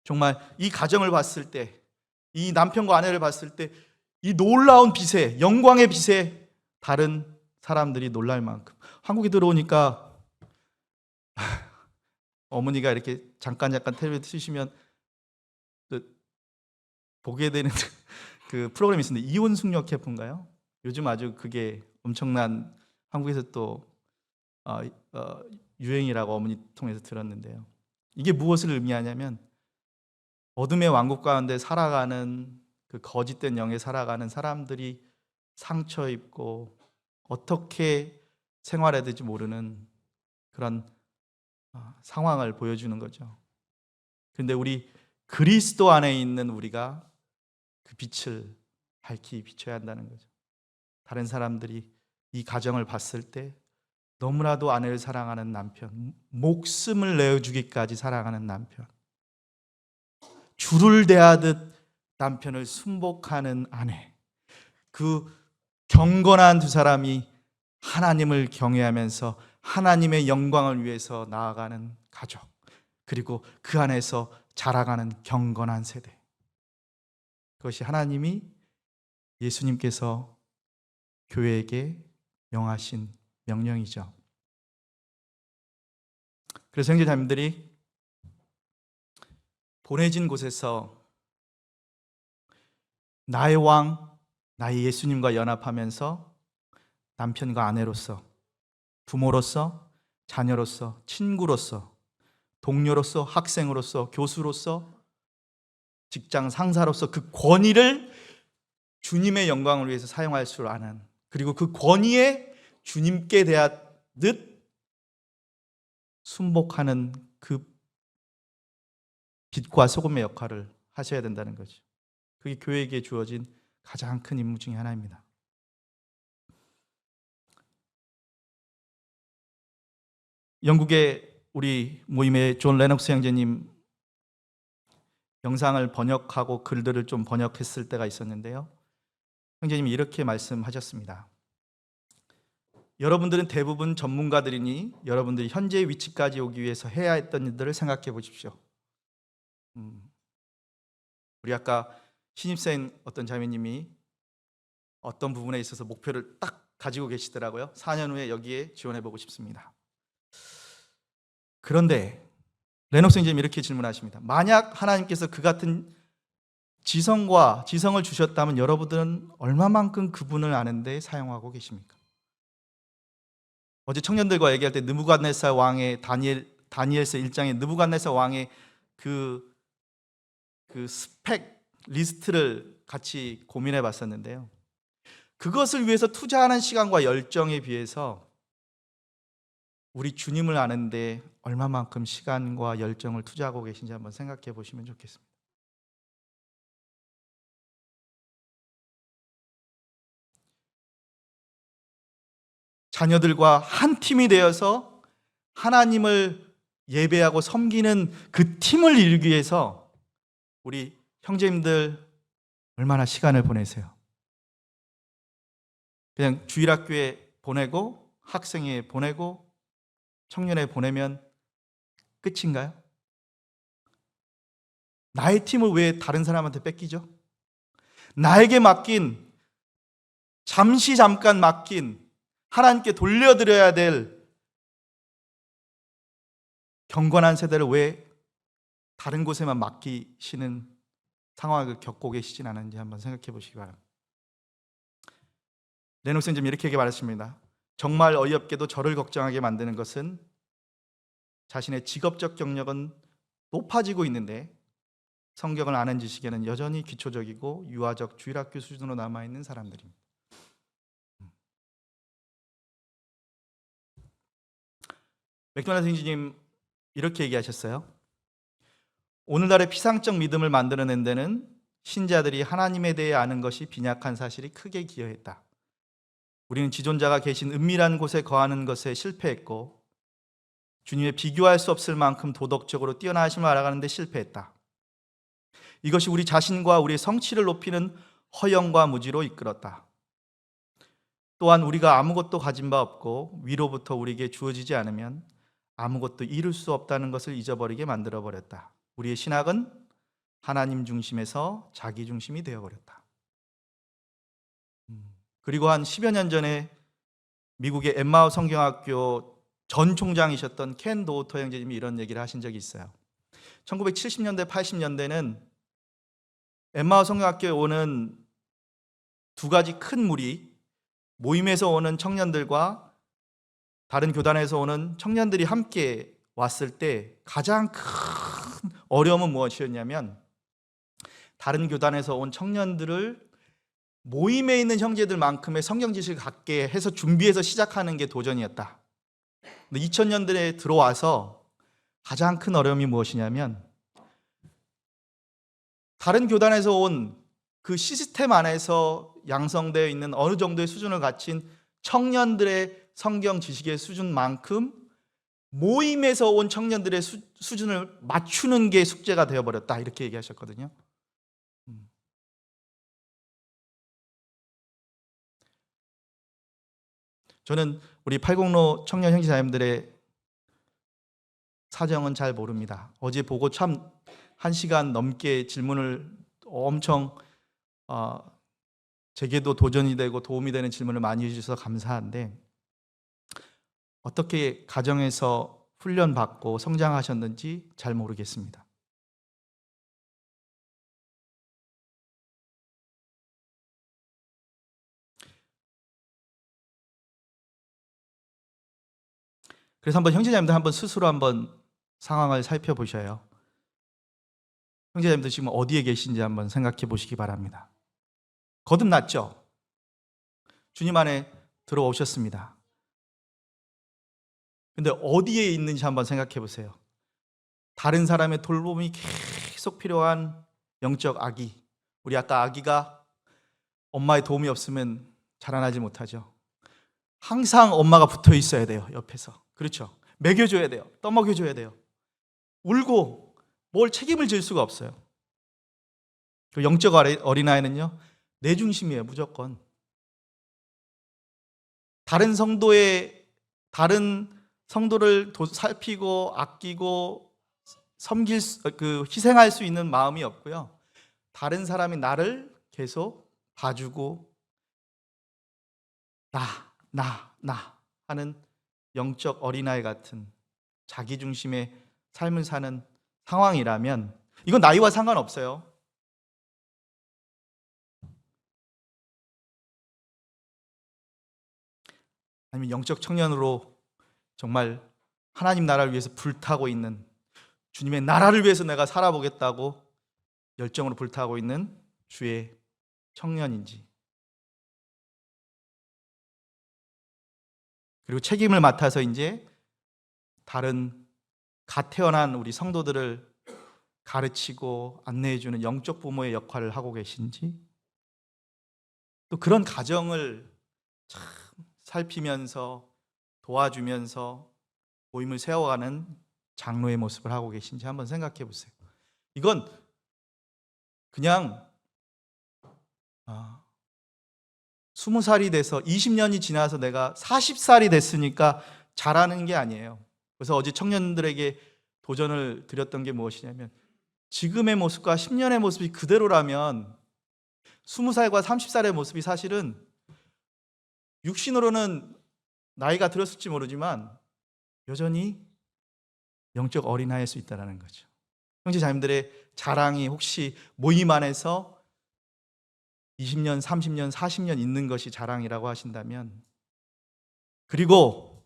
정말 이 가정을 봤을 때, 이 남편과 아내를 봤을 때 이 놀라운 빛에, 영광의 빛에 다른 사람들이 놀랄 만큼, 한국에 들어오니까 어머니가 이렇게 잠깐 텔레비전 트시면 보게 되는 그 프로그램이 있습니다. 이혼 숙녀 캠프인가요? 요즘 아주 그게 엄청난, 한국에서 또 유행이라고 어머니 통해서 들었는데요. 이게 무엇을 의미하냐면, 어둠의 왕국 가운데 살아가는, 그 거짓된 영에 살아가는 사람들이 상처 입고 어떻게 생활해야 될지 모르는 그런 상황을 보여주는 거죠. 그런데 우리 그리스도 안에 있는 우리가 그 빛을 밝히 비춰야 한다는 거죠. 다른 사람들이 이 가정을 봤을 때 너무나도 아내를 사랑하는 남편, 목숨을 내어주기까지 사랑하는 남편, 줄을 대하듯 남편을 순복하는 아내, 그 경건한 두 사람이 하나님을 경외하면서 하나님의 영광을 위해서 나아가는 가족, 그리고 그 안에서 자라가는 경건한 세대, 그것이 하나님이, 예수님께서 교회에게 명하신 명령이죠. 그래서 형제자매들이 보내진 곳에서 나의 왕, 나의 예수님과 연합하면서 남편과 아내로서, 부모로서, 자녀로서, 친구로서, 동료로서, 학생으로서, 교수로서, 직장 상사로서 그 권위를 주님의 영광을 위해서 사용할 줄 아는, 그리고 그 권위에 주님께 대하듯 순복하는 그 빛과 소금의 역할을 하셔야 된다는 거죠. 그게 교회에게 주어진 가장 큰 임무 중에 하나입니다. 영국의 우리 모임의 존 레녹스 형제님 영상을 번역하고 글들을 좀 번역했을 때가 있었는데요. 형제님이 이렇게 말씀하셨습니다. 여러분들은 대부분 전문가들이니 여러분들이 현재의 위치까지 오기 위해서 해야 했던 일들을 생각해 보십시오. 우리 아까 신입생 어떤 자매님이 어떤 부분에 있어서 목표를 딱 가지고 계시더라고요. 4년 후에 여기에 지원해보고 싶습니다. 그런데 레녹스 형제님이 이렇게 질문하십니다. 만약 하나님께서 그 같은 지성을 주셨다면 여러분들은 얼마만큼 그분을 아는 데 사용하고 계십니까? 어제 청년들과 얘기할 때 느부갓네살 왕의 다니엘서 1장에 느부갓네살 왕의 그 스펙 리스트를 같이 고민해 봤었는데요. 그것을 위해서 투자하는 시간과 열정에 비해서 우리 주님을 아는데 얼마만큼 시간과 열정을 투자하고 계신지 한번 생각해 보시면 좋겠습니다. 자녀들과 한 팀이 되어서 하나님을 예배하고 섬기는 그 팀을 이루기 위해서 우리 형제님들 얼마나 시간을 보내세요? 그냥 주일학교에 보내고 학생회 보내고 청년회 보내면 끝인가요? 나의 팀을 왜 다른 사람한테 뺏기죠? 나에게 맡긴, 잠깐 맡긴, 하나님께 돌려드려야 될 경건한 세대를 왜 다른 곳에만 맡기시는 상황을 겪고 계시진 않은지 한번 생각해 보시기 바랍니다. 레노 선생님 이렇게 말했습니다. 정말 어이없게도 저를 걱정하게 만드는 것은 자신의 직업적 경력은 높아지고 있는데 성경을 아는 지식에는 여전히 기초적이고 유아적 주일학교 수준으로 남아있는 사람들입니다. 맥도날드 선생님 이렇게 얘기하셨어요. 오늘날의 피상적 믿음을 만들어낸 데는 신자들이 하나님에 대해 아는 것이 빈약한 사실이 크게 기여했다. 우리는 지존자가 계신 은밀한 곳에 거하는 것에 실패했고 주님의 비교할 수 없을 만큼 도덕적으로 뛰어나심을 알아가는 데 실패했다. 이것이 우리 자신과 우리의 성취를 높이는 허영과 무지로 이끌었다. 또한 우리가 아무것도 가진 바 없고 위로부터 우리에게 주어지지 않으면 아무것도 이룰 수 없다는 것을 잊어버리게 만들어버렸다. 우리의 신학은 하나님 중심에서 자기 중심이 되어버렸다. 그리고 한 10여 년 전에 미국의 엠마우 성경학교 전 총장이셨던 켄 도우터 형제님이 이런 얘기를 하신 적이 있어요. 1970년대, 80년대는 엠마우 성경학교에 오는 두 가지 큰 무리, 모임에서 오는 청년들과 다른 교단에서 오는 청년들이 함께 왔을 때 가장 큰 어려움은 무엇이었냐면 다른 교단에서 온 청년들을 모임에 있는 형제들만큼의 성경 지식을 갖게 해서 준비해서 시작하는 게 도전이었다. 근데 2000년대에 들어와서 가장 큰 어려움이 무엇이냐면 다른 교단에서 온 그 시스템 안에서 양성되어 있는 어느 정도의 수준을 갖춘 청년들의 성경 지식의 수준만큼 모임에서 온 청년들의 수준을 맞추는 게 숙제가 되어버렸다. 이렇게 얘기하셨거든요. 저는 우리 팔공로 청년 형제자매들의 사정은 잘 모릅니다. 어제 보고 참 1시간 넘게 질문을 엄청 제게도 도전이 되고 도움이 되는 질문을 많이 해주셔서 감사한데 어떻게 가정에서 훈련받고 성장하셨는지 잘 모르겠습니다. 그래서 한번 형제자매들 한번 스스로 한번 상황을 살펴보셔요. 형제자매들 지금 어디에 계신지 한번 생각해 보시기 바랍니다. 거듭났죠? 주님 안에 들어오셨습니다. 근데 어디에 있는지 한번 생각해 보세요. 다른 사람의 돌봄이 계속 필요한 영적 아기. 우리 아까 아기가 엄마의 도움이 없으면 자라나지 못하죠. 항상 엄마가 붙어 있어야 돼요, 옆에서. 그렇죠? 먹여줘야 돼요. 떠먹여줘야 돼요. 울고 뭘 책임을 질 수가 없어요. 그 영적 어린아이는요, 내 중심이에요, 무조건. 다른 성도를 살피고 아끼고 섬길 희생할 수 있는 마음이 없고요. 다른 사람이 나를 계속 봐주고 나 하는 영적 어린아이 같은 자기 중심의 삶을 사는 상황이라면 이건 나이와 상관없어요. 아니면 영적 청년으로 정말 하나님 나라를 위해서 불타고 있는, 주님의 나라를 위해서 내가 살아보겠다고 열정으로 불타고 있는 주의 청년인지, 그리고 책임을 맡아서 이제 다른 갓 태어난 우리 성도들을 가르치고 안내해주는 영적 부모의 역할을 하고 계신지, 또 그런 가정을 참 살피면서 도와주면서 모임을 세워가는 장로의 모습을 하고 계신지 한번 생각해 보세요. 이건 그냥 20살이 돼서 20년이 지나서 내가 40살이 됐으니까 잘하는 게 아니에요. 그래서 어제 청년들에게 도전을 드렸던 게 무엇이냐면, 지금의 모습과 10년의 모습이 그대로라면 20살과 30살의 모습이 사실은 육신으로는 나이가 들었을지 모르지만 여전히 영적 어린아이일 수 있다는 거죠. 형제자매들의 자랑이 혹시 모임 안에서 20년, 30년, 40년 있는 것이 자랑이라고 하신다면, 그리고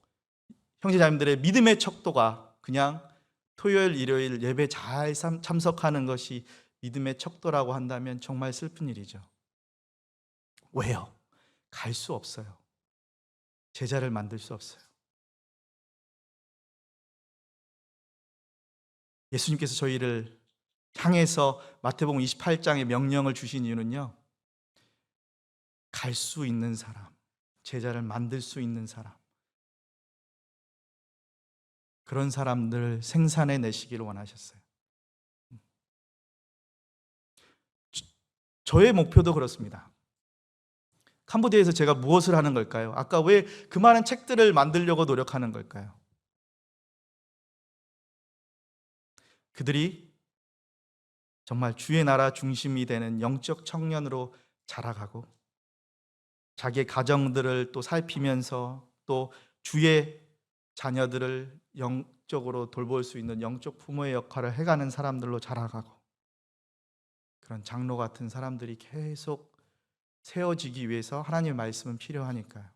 형제자매들의 믿음의 척도가 그냥 토요일, 일요일 예배 잘 참석하는 것이 믿음의 척도라고 한다면 정말 슬픈 일이죠. 왜요? 갈 수 없어요. 제자를 만들 수 없어요. 예수님께서 저희를 향해서 마태복음 28장의 명령을 주신 이유는요, 갈 수 있는 사람, 제자를 만들 수 있는 사람, 그런 사람들 생산해 내시기를 원하셨어요. 저의 목표도 그렇습니다. 캄보디아에서 제가 무엇을 하는 걸까요? 아까 왜 그 많은 책들을 만들려고 노력하는 걸까요? 그들이 정말 주의 나라 중심이 되는 영적 청년으로 자라가고, 자기의 가정들을 또 살피면서 또 주의 자녀들을 영적으로 돌볼 수 있는 영적 부모의 역할을 해가는 사람들로 자라가고, 그런 장로 같은 사람들이 계속 세워지기 위해서 하나님의 말씀은 필요하니까요.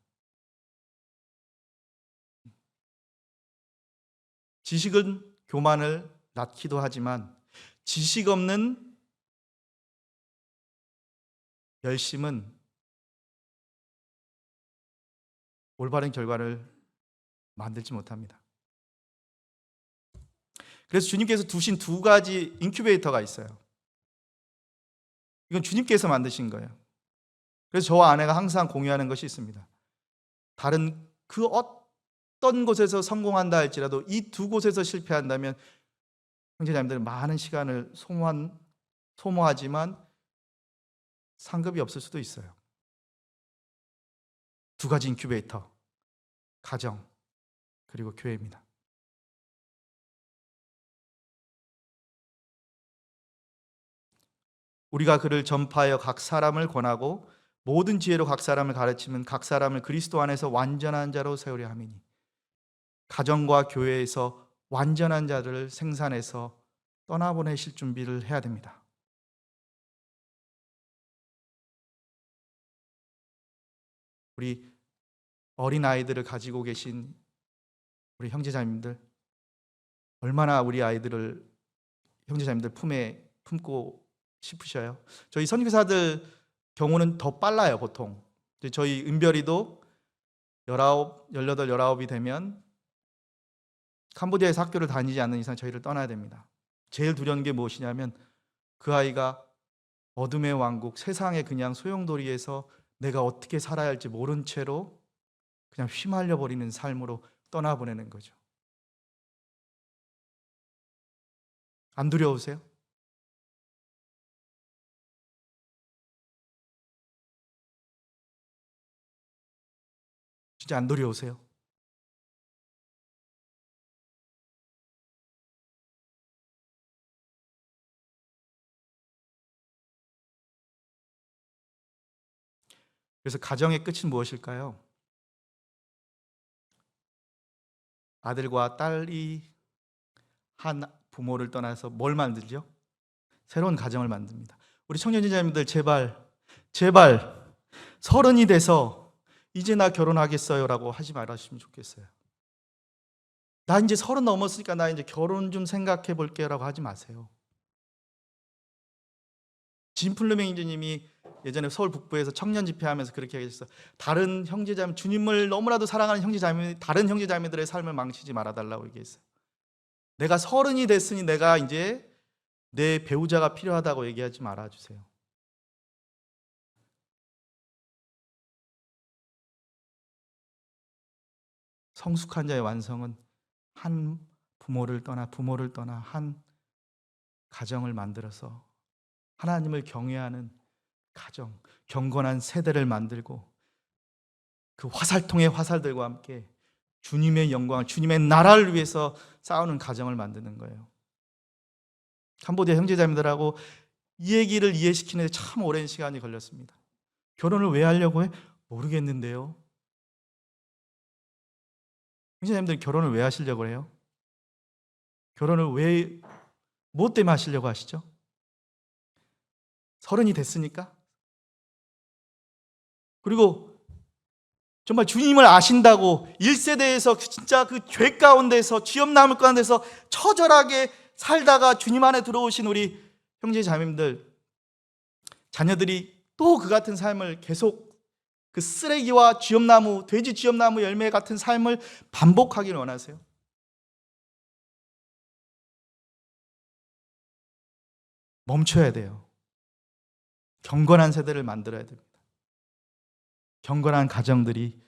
지식은 교만을 낳기도 하지만 지식 없는 열심은 올바른 결과를 만들지 못합니다. 그래서 주님께서 두신 두 가지 인큐베이터가 있어요. 이건 주님께서 만드신 거예요. 그래서 저와 아내가 항상 공유하는 것이 있습니다. 다른 그 어떤 곳에서 성공한다 할지라도 이 두 곳에서 실패한다면 형제자매들은 많은 시간을 소모하지만 상급이 없을 수도 있어요. 두 가지 인큐베이터, 가정 그리고 교회입니다. 우리가 그를 전파하여 각 사람을 권하고 모든 지혜로 각 사람을 가르치면 각 사람을 그리스도 안에서 완전한 자로 세우려 함이니, 가정과 교회에서 완전한 자들을 생산해서 떠나보내실 준비를 해야 됩니다. 우리 어린아이들을 가지고 계신 우리 형제자매들, 얼마나 우리 아이들을 형제자매들 품에 품고 싶으셔요? 저희 선교사들 경우는 더 빨라요, 보통. 저희 은별이도 19, 18, 19이 되면 캄보디아에서 학교를 다니지 않는 이상 저희를 떠나야 됩니다. 제일 두려운 게 무엇이냐면 그 아이가 어둠의 왕국, 세상에 그냥 소용돌이에서 내가 어떻게 살아야 할지 모른 채로 그냥 휘말려 버리는 삶으로 떠나보내는 거죠. 안 두려우세요? 진짜 안 두려우세요? 그래서 가정의 끝은 무엇일까요? 아들과 딸이 한 부모를 떠나서 뭘 만들죠? 새로운 가정을 만듭니다. 우리 청년자님들 제발 30이 돼서 이제 나 결혼하겠어요라고 하지 말아주시면 좋겠어요. 나 이제 30 넘었으니까 나 이제 결혼 좀 생각해 볼게요라고 하지 마세요. 진 플루밍주님이 예전에 서울 북부에서 청년 집회하면서 그렇게 얘기했어요. 다른 형제자매, 주님을 너무나도 사랑하는 형제자매, 다른 형제자매들의 삶을 망치지 말아달라고 얘기했어요. 내가 30이 됐으니 내가 이제 내 배우자가 필요하다고 얘기하지 말아주세요. 성숙한 자의 완성은 한 부모를 떠나 한 가정을 만들어서 하나님을 경외하는 가정, 경건한 세대를 만들고 그 화살통의 화살들과 함께 주님의 영광을, 주님의 나라를 위해서 싸우는 가정을 만드는 거예요. 캄보디아 형제자매들하고 이 얘기를 이해시키는 데 참 오랜 시간이 걸렸습니다. 결혼을 왜 하려고 해? 모르겠는데요. 형제자매들 결혼을 왜 하시려고 해요? 결혼을 왜, 무엇 때문에 하시려고 하시죠? 30이 됐으니까? 그리고 정말 주님을 아신다고 1세대에서 진짜 그 죄 가운데서 쥐엄나물 가운데서 처절하게 살다가 주님 안에 들어오신 우리 형제 자매들, 자녀들이 또 그 같은 삶을 계속 그 쓰레기와 쥐엄나무, 돼지 쥐엄나무 열매 같은 삶을 반복하기를 원하세요? 멈춰야 돼요. 경건한 세대를 만들어야 됩니다. 경건한 가정들이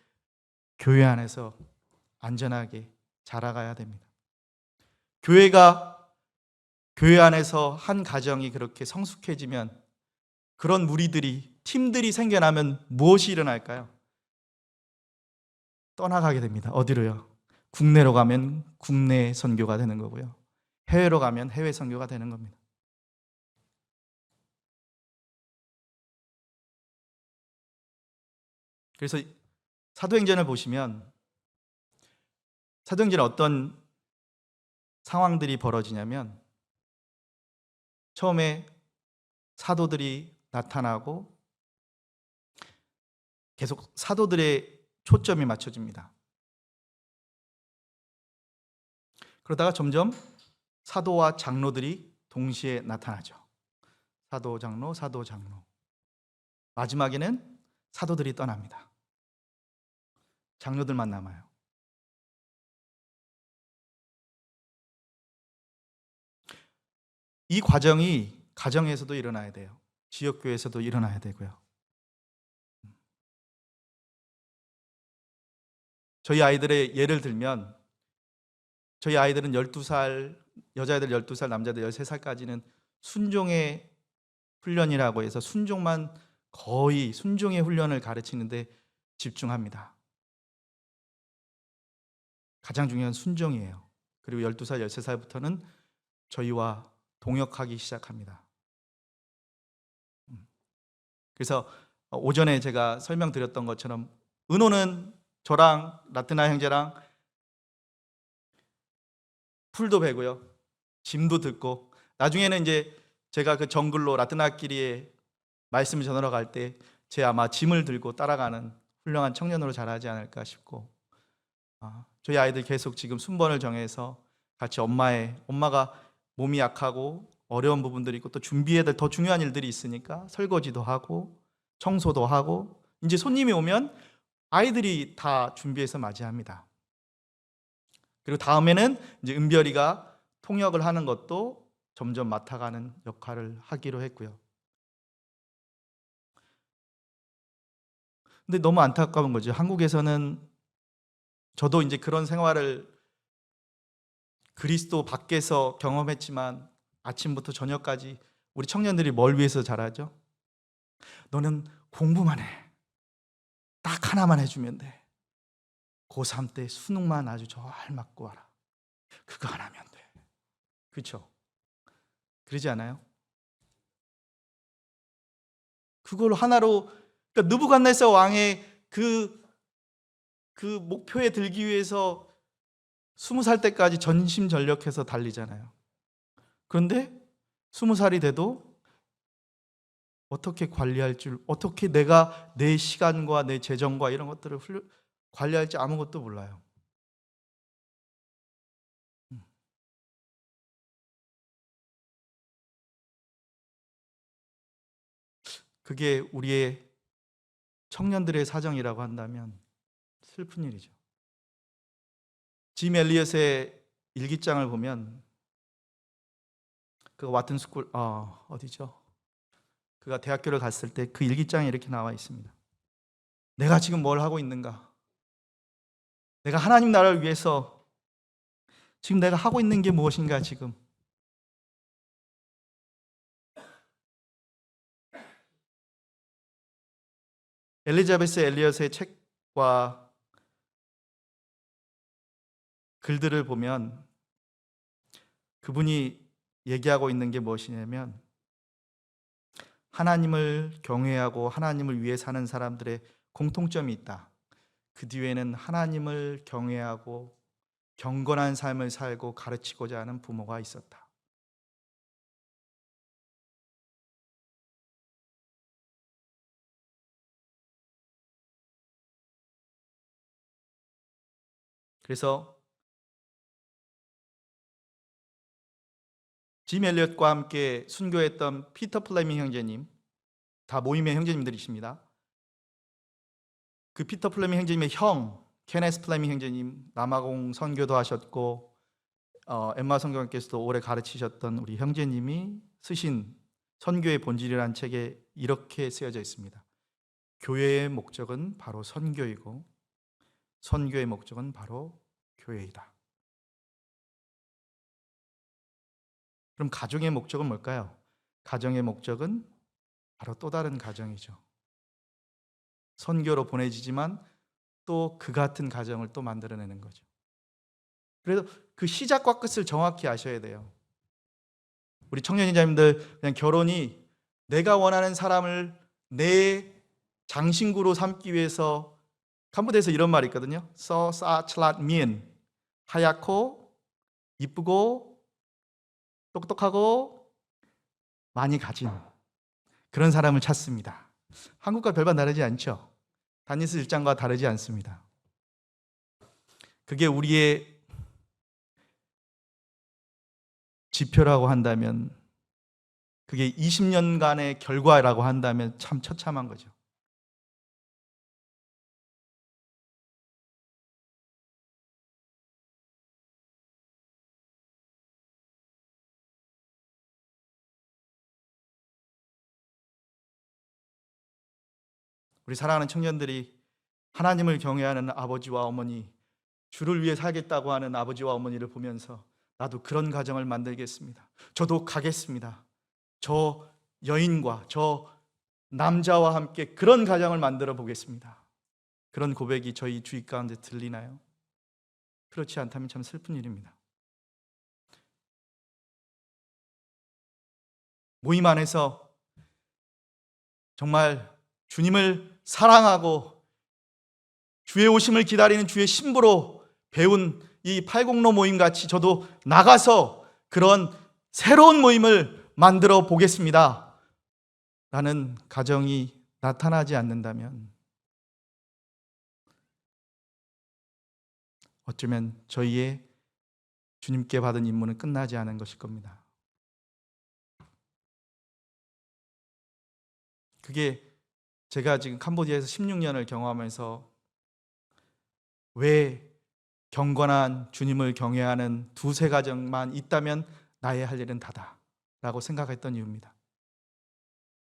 교회 안에서 안전하게 자라가야 됩니다. 교회 안에서 한 가정이 그렇게 성숙해지면 그런 무리들이, 팀들이 생겨나면 무엇이 일어날까요? 떠나가게 됩니다. 어디로요? 국내로 가면 국내 선교가 되는 거고요. 해외로 가면 해외 선교가 되는 겁니다. 그래서 사도행전을 보시면 사도행전에 어떤 상황들이 벌어지냐면 처음에 사도들이 나타나고 계속 사도들의 초점이 맞춰집니다. 그러다가 점점 사도와 장로들이 동시에 나타나죠. 사도, 장로, 사도, 장로. 마지막에는 사도들이 떠납니다. 장로들만 남아요. 이 과정이 가정에서도 일어나야 돼요. 지역교회에서도 일어나야 되고요. 저희 아이들의 예를 들면 저희 아이들은 12살, 여자애들 12살, 남자들 13살까지는 순종의 훈련이라고 해서 순종만, 거의 순종의 훈련을 가르치는데 집중합니다. 가장 중요한 순종이에요. 그리고 12살, 13살부터는 저희와 동역하기 시작합니다. 그래서 오전에 제가 설명드렸던 것처럼 은호는 저랑 라트나 형제랑 풀도 베고요, 짐도 듣고, 나중에는 이제 제가 그 정글로 라트나끼리에 말씀을 전하러 갈 때 제 아마 짐을 들고 따라가는 훌륭한 청년으로 자라지 않을까 싶고, 저희 아이들 계속 지금 순번을 정해서 같이 엄마가 몸이 약하고 어려운 부분들이 있고 또 준비해야 될 더 중요한 일들이 있으니까 설거지도 하고 청소도 하고, 이제 손님이 오면 아이들이 다 준비해서 맞이합니다. 그리고 다음에는 이제 은별이가 통역을 하는 것도 점점 맡아가는 역할을 하기로 했고요. 근데 너무 안타까운 거죠. 한국에서는 저도 이제 그런 생활을 그리스도 밖에서 경험했지만 아침부터 저녁까지 우리 청년들이 뭘 위해서 자라죠? 너는 공부만 해. 딱 하나만 해주면 돼. 고3 때 수능만 아주 잘 맞고 와라. 그거 안 하면 돼. 그렇죠? 그러지 않아요? 그걸 하나로, 그러니까 느부갓네살 왕의 그 목표에 들기 위해서 20살 때까지 전심전력해서 달리잖아요. 그런데 20살이 돼도 어떻게 관리할 줄, 어떻게 내가 내 시간과 내 재정과 이런 것들을 관리할지 아무것도 몰라요. 그게 우리의 청년들의 사정이라고 한다면 슬픈 일이죠. 짐 엘리엇의 일기장을 보면 그 와튼 스쿨 어디죠? 그가 대학교를 갔을 때 그 일기장에 이렇게 나와 있습니다. 내가 지금 뭘 하고 있는가? 내가 하나님 나라를 위해서 지금 내가 하고 있는 게 무엇인가 지금? 엘리자베스 엘리엇의 책과 글들을 보면 그분이 얘기하고 있는 게 무엇이냐면 하나님을 경외하고 하나님을 위해 사는 사람들의 공통점이 있다. 그 뒤에는 하나님을 경외하고 경건한 삶을 살고 가르치고자 하는 부모가 있었다. 그래서 짐 엘리엇과 함께 순교했던 피터 플레밍 형제님, 다 모임의 형제님들이십니다. 그 피터 플레밍 형제님의 형 케네스 플레밍 형제님, 남아공 선교도 하셨고 엠마 선교관께서도 오래 가르치셨던 우리 형제님이 쓰신 선교의 본질이라는 책에 이렇게 쓰여져 있습니다. 교회의 목적은 바로 선교이고 선교의 목적은 바로 교회이다. 그럼 가정의 목적은 뭘까요? 가정의 목적은 바로 또 다른 가정이죠. 선교로 보내지지만 또 그 같은 가정을 또 만들어내는 거죠. 그래서 그 시작과 끝을 정확히 아셔야 돼요. 우리 청년인자님들, 그냥 결혼이 내가 원하는 사람을 내 장신구로 삼기 위해서, 캄보디아에서 이런 말이 있거든요. 서사чл랏 민, 하얗고 이쁘고 똑똑하고 많이 가진 그런 사람을 찾습니다. 한국과 별반 다르지 않죠? 다니스 1장과 다르지 않습니다. 그게 우리의 지표라고 한다면, 그게 20년간의 결과라고 한다면 참 처참한 거죠. 우리 사랑하는 청년들이 하나님을 경외하는 아버지와 어머니, 주를 위해 살겠다고 하는 아버지와 어머니를 보면서 나도 그런 가정을 만들겠습니다. 저도 가겠습니다. 저 여인과 저 남자와 함께 그런 가정을 만들어 보겠습니다. 그런 고백이 저희 주위 가운데 들리나요? 그렇지 않다면 참 슬픈 일입니다. 모임 안에서 정말 주님을 사랑하고 주의 오심을 기다리는 주의 신부로 배운 이 팔공로 모임 같이 저도 나가서 그런 새로운 모임을 만들어 보겠습니다 라는 가정이 나타나지 않는다면 어쩌면 저희의 주님께 받은 임무는 끝나지 않은 것일 겁니다. 그게 제가 지금 캄보디아에서 16년을 경험하면서 왜 경건한 주님을 경외하는 두세 가정만 있다면 나의 할 일은 다다 라고 생각했던 이유입니다.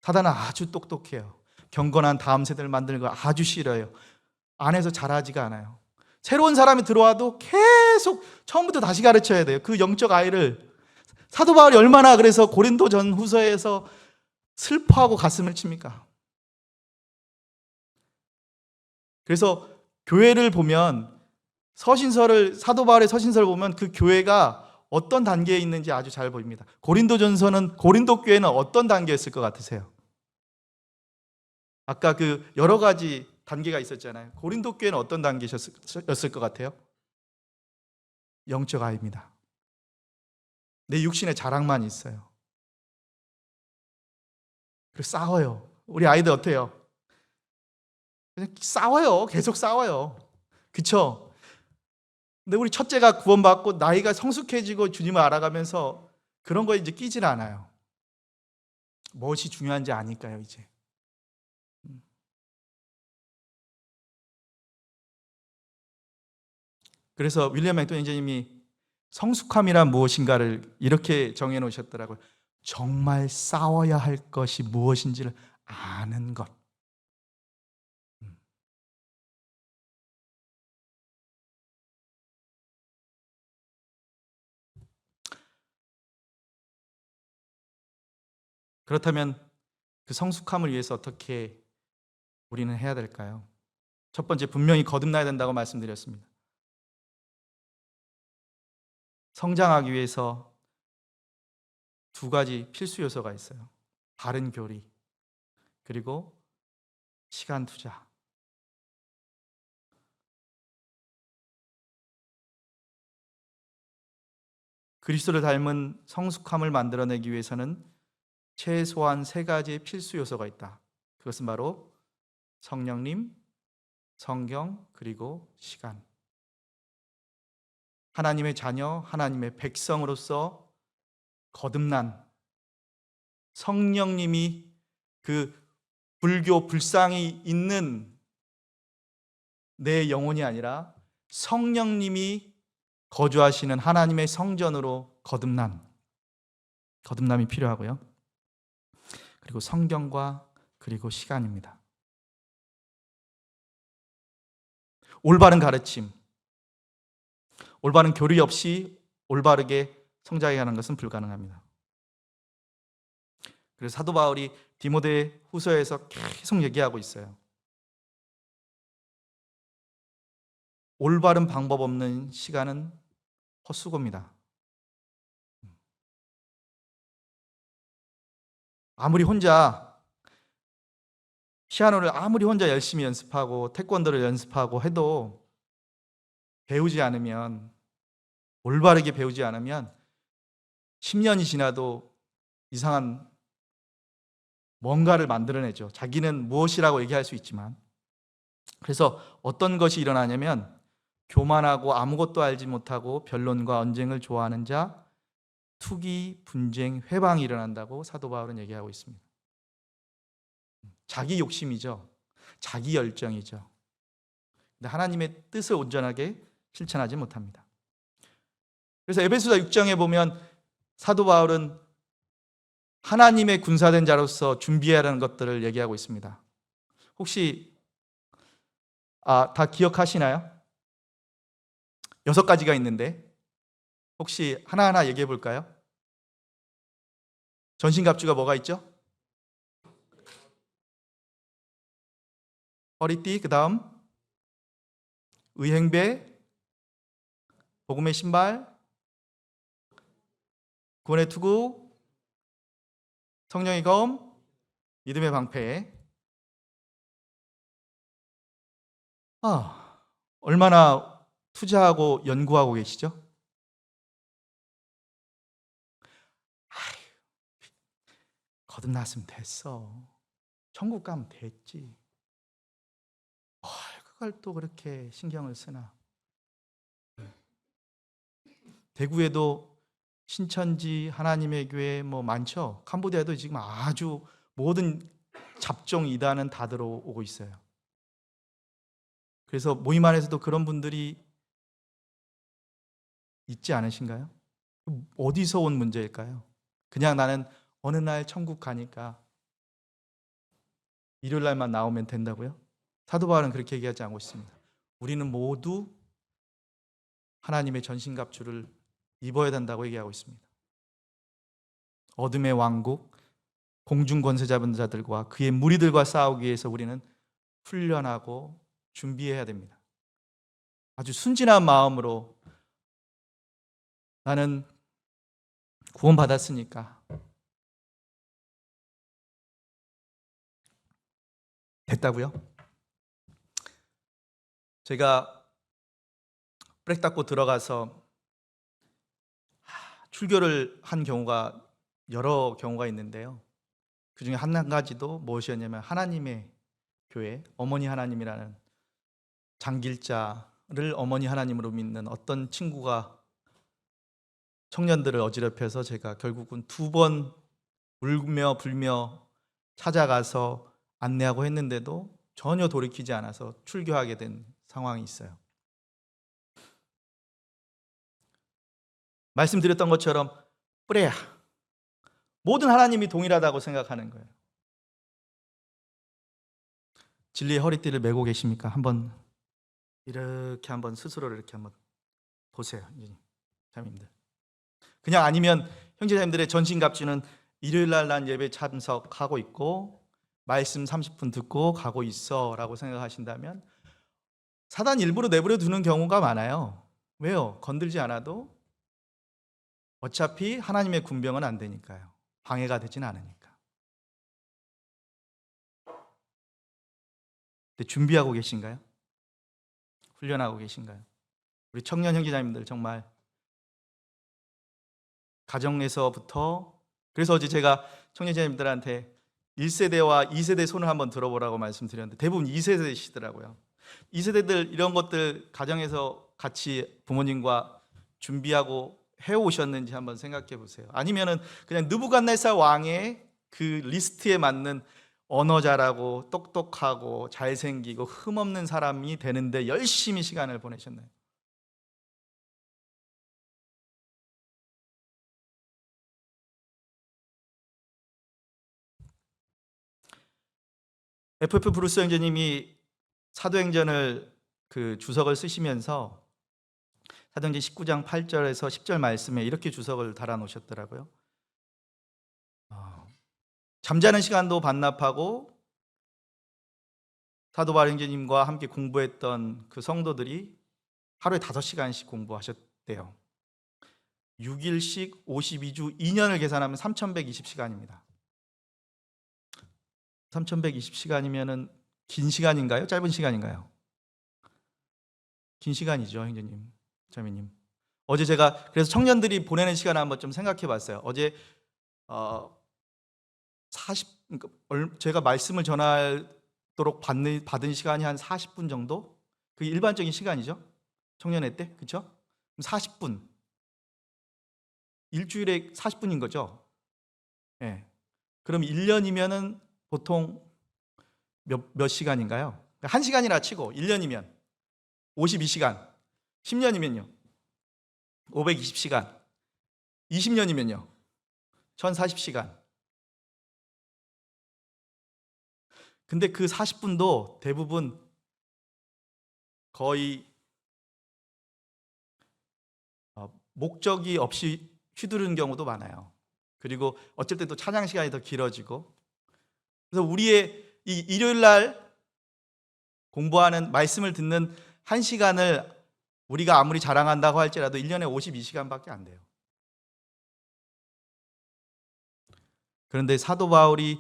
사단은 아주 똑똑해요. 경건한 다음 세대를 만드는 걸 아주 싫어요. 안에서 잘하지가 않아요. 새로운 사람이 들어와도 계속 처음부터 다시 가르쳐야 돼요. 그 영적 아이를. 사도 바울이 얼마나 그래서 고린도전 후서에서 슬퍼하고 가슴을 칩니까? 그래서 교회를 보면 사도 바울의 서신서를 보면 그 교회가 어떤 단계에 있는지 아주 잘 보입니다. 고린도전서는 고린도 교회는 어떤 단계였을 것 같으세요? 아까 그 여러 가지 단계가 있었잖아요. 고린도 교회는 어떤 단계였을 것 같아요? 영적 아이입니다. 내 육신의 자랑만 있어요. 그리고 싸워요. 우리 아이들 어때요? 그냥 싸워요. 계속 싸워요. 그쵸? 근데 우리 첫째가 구원받고 나이가 성숙해지고 주님을 알아가면서 그런 거에 이제 끼질 않아요. 무엇이 중요한지 아니까요, 이제. 그래서 윌리엄 맥도니 형제님이 성숙함이란 무엇인가를 이렇게 정해 놓으셨더라고요. 정말 싸워야 할 것이 무엇인지를 아는 것. 그렇다면 그 성숙함을 위해서 어떻게 우리는 해야 될까요? 첫 번째, 분명히 거듭나야 된다고 말씀드렸습니다. 성장하기 위해서 두 가지 필수 요소가 있어요. 바른 교리, 그리고 시간 투자. 그리스도를 닮은 성숙함을 만들어내기 위해서는 최소한 세 가지의 필수 요소가 있다. 그것은 바로 성령님, 성경, 그리고 시간. 하나님의 자녀, 하나님의 백성으로서 거듭난 성령님이 그 불교 불상이 있는 내 영혼이 아니라 성령님이 거주하시는 하나님의 성전으로 거듭남이 필요하고요. 그리고 성경과 그리고 시간입니다. 올바른 가르침, 올바른 교리 없이 올바르게 성장해 가는 것은 불가능합니다. 그래서 사도 바울이 디모데 후서에서 계속 얘기하고 있어요. 올바른 방법 없는 시간은 헛수고입니다. 아무리 혼자 피아노를 아무리 혼자 열심히 연습하고 태권도를 연습하고 해도 배우지 않으면, 올바르게 배우지 않으면 10년이 지나도 이상한 뭔가를 만들어내죠. 자기는 무엇이라고 얘기할 수 있지만. 그래서 어떤 것이 일어나냐면 교만하고 아무것도 알지 못하고 변론과 언쟁을 좋아하는 자, 투기, 분쟁, 회방이 일어난다고 사도 바울은 얘기하고 있습니다. 자기 욕심이죠. 자기 열정이죠. 근데 하나님의 뜻을 온전하게 실천하지 못합니다. 그래서 에베소서 6장에 보면 사도 바울은 하나님의 군사된 자로서 준비해야 하는 것들을 얘기하고 있습니다. 혹시 다 기억하시나요? 6가지가 있는데 혹시 하나하나 얘기해 볼까요? 전신갑주가 뭐가 있죠? 허리띠, 그 다음 의행배, 복음의 신발, 구원의 투구, 성령의 검, 믿음의 방패. 얼마나 투자하고 연구하고 계시죠? 거듭났으면 됐어. 천국 가면 됐지. 그걸 또 그렇게 신경을 쓰나. 대구에도 신천지, 하나님의 교회 뭐 많죠. 캄보디아에도 지금 아주 모든 잡종 이단은 다 들어오고 있어요. 그래서 모임 안에서도 그런 분들이 있지 않으신가요? 어디서 온 문제일까요? 그냥 나는 어느 날 천국 가니까 일요일 날만 나오면 된다고요? 사도 바울은 그렇게 얘기하지 않고 있습니다. 우리는 모두 하나님의 전신갑주를 입어야 된다고 얘기하고 있습니다. 어둠의 왕국, 공중 권세 잡은 자들과 그의 무리들과 싸우기 위해서 우리는 훈련하고 준비해야 됩니다. 아주 순진한 마음으로 나는 구원받았으니까 됐다고요? 제가 브렉 닫고 들어가서 출교를 한 경우가 여러 경우가 있는데요. 그 중에 한 가지도 무엇이었냐면 하나님의 교회, 어머니 하나님이라는 장길자를 어머니 하나님으로 믿는 어떤 친구가 청년들을 어지럽혀서 제가 결국은 2번 울며 불며 찾아가서 안내하고 했는데도 전혀 돌이키지 않아서 출교하게 된 상황이 있어요. 말씀드렸던 것처럼 뿌레야. 모든 하나님이 동일하다고 생각하는 거예요. 진리의 허리띠를 메고 계십니까? 한번 이렇게 한번 스스로를 이렇게 한번 보세요. 자매님들. 그냥 아니면 형제자매들의 전신갑주는 일요일 날 난 예배 참석하고 있고 말씀 30분 듣고 가고 있어 라고 생각하신다면 사단 일부러 내버려 두는 경우가 많아요. 왜요? 건들지 않아도 어차피 하나님의 군병은 안 되니까요. 방해가 되진 않으니까. 근데 준비하고 계신가요? 훈련하고 계신가요? 우리 청년 형제자님들 정말 가정에서부터, 그래서 어제 제가 청년자님들한테 1세대와 2세대 손을 한번 들어보라고 말씀드렸는데 대부분 2세대시더라고요. 2세대들 이런 것들 가정에서 같이 부모님과 준비하고 해오셨는지 한번 생각해 보세요. 아니면은 그냥 느부갓네살 왕의 그 리스트에 맞는 언어 잘하고 똑똑하고 잘생기고 흠없는 사람이 되는데 열심히 시간을 보내셨나요? FF 브루스 형제님이 사도행전을 그 주석을 쓰시면서 사도행전 19장 8절에서 10절 말씀에 이렇게 주석을 달아 놓으셨더라고요. 잠자는 시간도 반납하고 사도 바울 형제님과 함께 공부했던 그 성도들이 하루에 5시간씩 공부하셨대요. 6일씩 52주 2년을 계산하면 3120시간입니다. 3120시간이면은 긴 시간인가요? 짧은 시간인가요? 긴 시간이죠, 형제님, 자매님. 어제 제가 그래서 청년들이 보내는 시간을 한번 좀 생각해 봤어요. 어제 제가 말씀을 전하도록 받은 시간이 한 40분 정도? 그게 일반적인 시간이죠. 청년회 때. 그렇죠? 40분. 일주일에 40분인 거죠. 예. 네. 그럼 1년이면은 보통 몇 시간인가요? 1시간이라 치고 1년이면 52시간. 10년이면요. 520시간. 20년이면요. 1040시간. 근데 그 40분도 대부분 거의 목적이 없이 휘두르는 경우도 많아요. 그리고 어쩔 때 또 찬양 시간이 더 길어지고. 그래서 우리의 이 일요일 날 공부하는 말씀을 듣는 1시간을 우리가 아무리 자랑한다고 할지라도 1년에 52시간밖에 안 돼요. 그런데 사도 바울이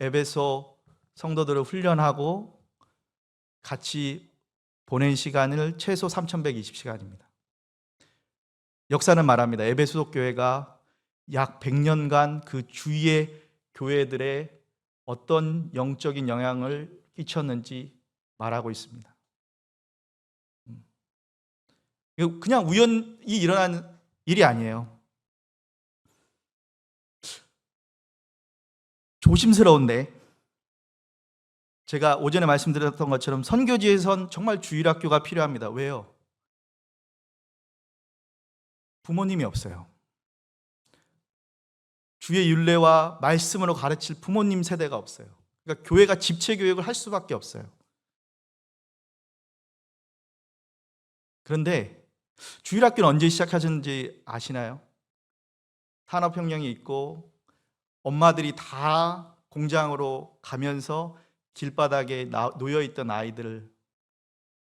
에베소 성도들을 훈련하고 같이 보낸 시간을 최소 3120시간입니다. 역사는 말합니다. 에베소 교회가 약 100년간 그 주위의 교회들의 어떤 영적인 영향을 끼쳤는지 말하고 있습니다. 그냥 우연히 일어난 일이 아니에요. 조심스러운데 제가 오전에 말씀드렸던 것처럼 선교지에선 정말 주일학교가 필요합니다. 왜요? 부모님이 없어요. 주의 율례와 말씀으로 가르칠 부모님 세대가 없어요. 그러니까 교회가 집체 교육을 할 수밖에 없어요. 그런데 주일학교는 언제 시작하셨는지 아시나요? 산업혁명이 있고 엄마들이 다 공장으로 가면서 길바닥에 놓여있던 아이들을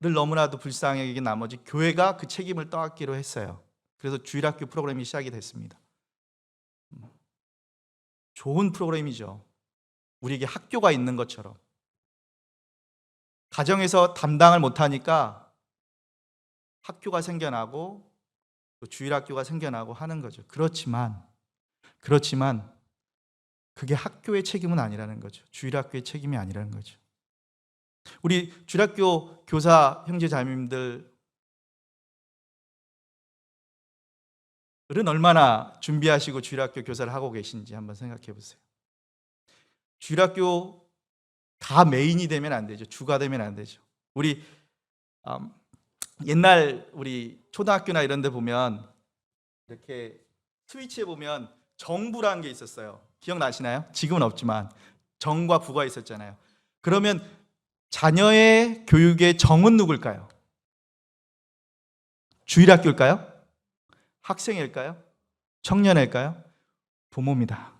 너무나도 불쌍하게 여긴 나머지 교회가 그 책임을 떠안기로 했어요. 그래서 주일학교 프로그램이 시작이 됐습니다. 좋은 프로그램이죠. 우리에게 학교가 있는 것처럼. 가정에서 담당을 못하니까 학교가 생겨나고 또 주일학교가 생겨나고 하는 거죠. 그렇지만 그게 학교의 책임은 아니라는 거죠. 주일학교의 책임이 아니라는 거죠. 우리 주일학교 교사 형제 자매님들은 얼마나 준비하시고 주일학교 교사를 하고 계신지 한번 생각해 보세요. 주일학교 다 메인이 되면 안 되죠. 주가 되면 안 되죠. 우리 옛날 우리 초등학교나 이런 데 보면 이렇게 스위치에 보면 정부라는 게 있었어요. 기억나시나요? 지금은 없지만 정과 부가 있었잖아요. 그러면 자녀의 교육의 정은 누굴까요? 주일학교일까요? 학생일까요? 청년일까요? 부모입니다.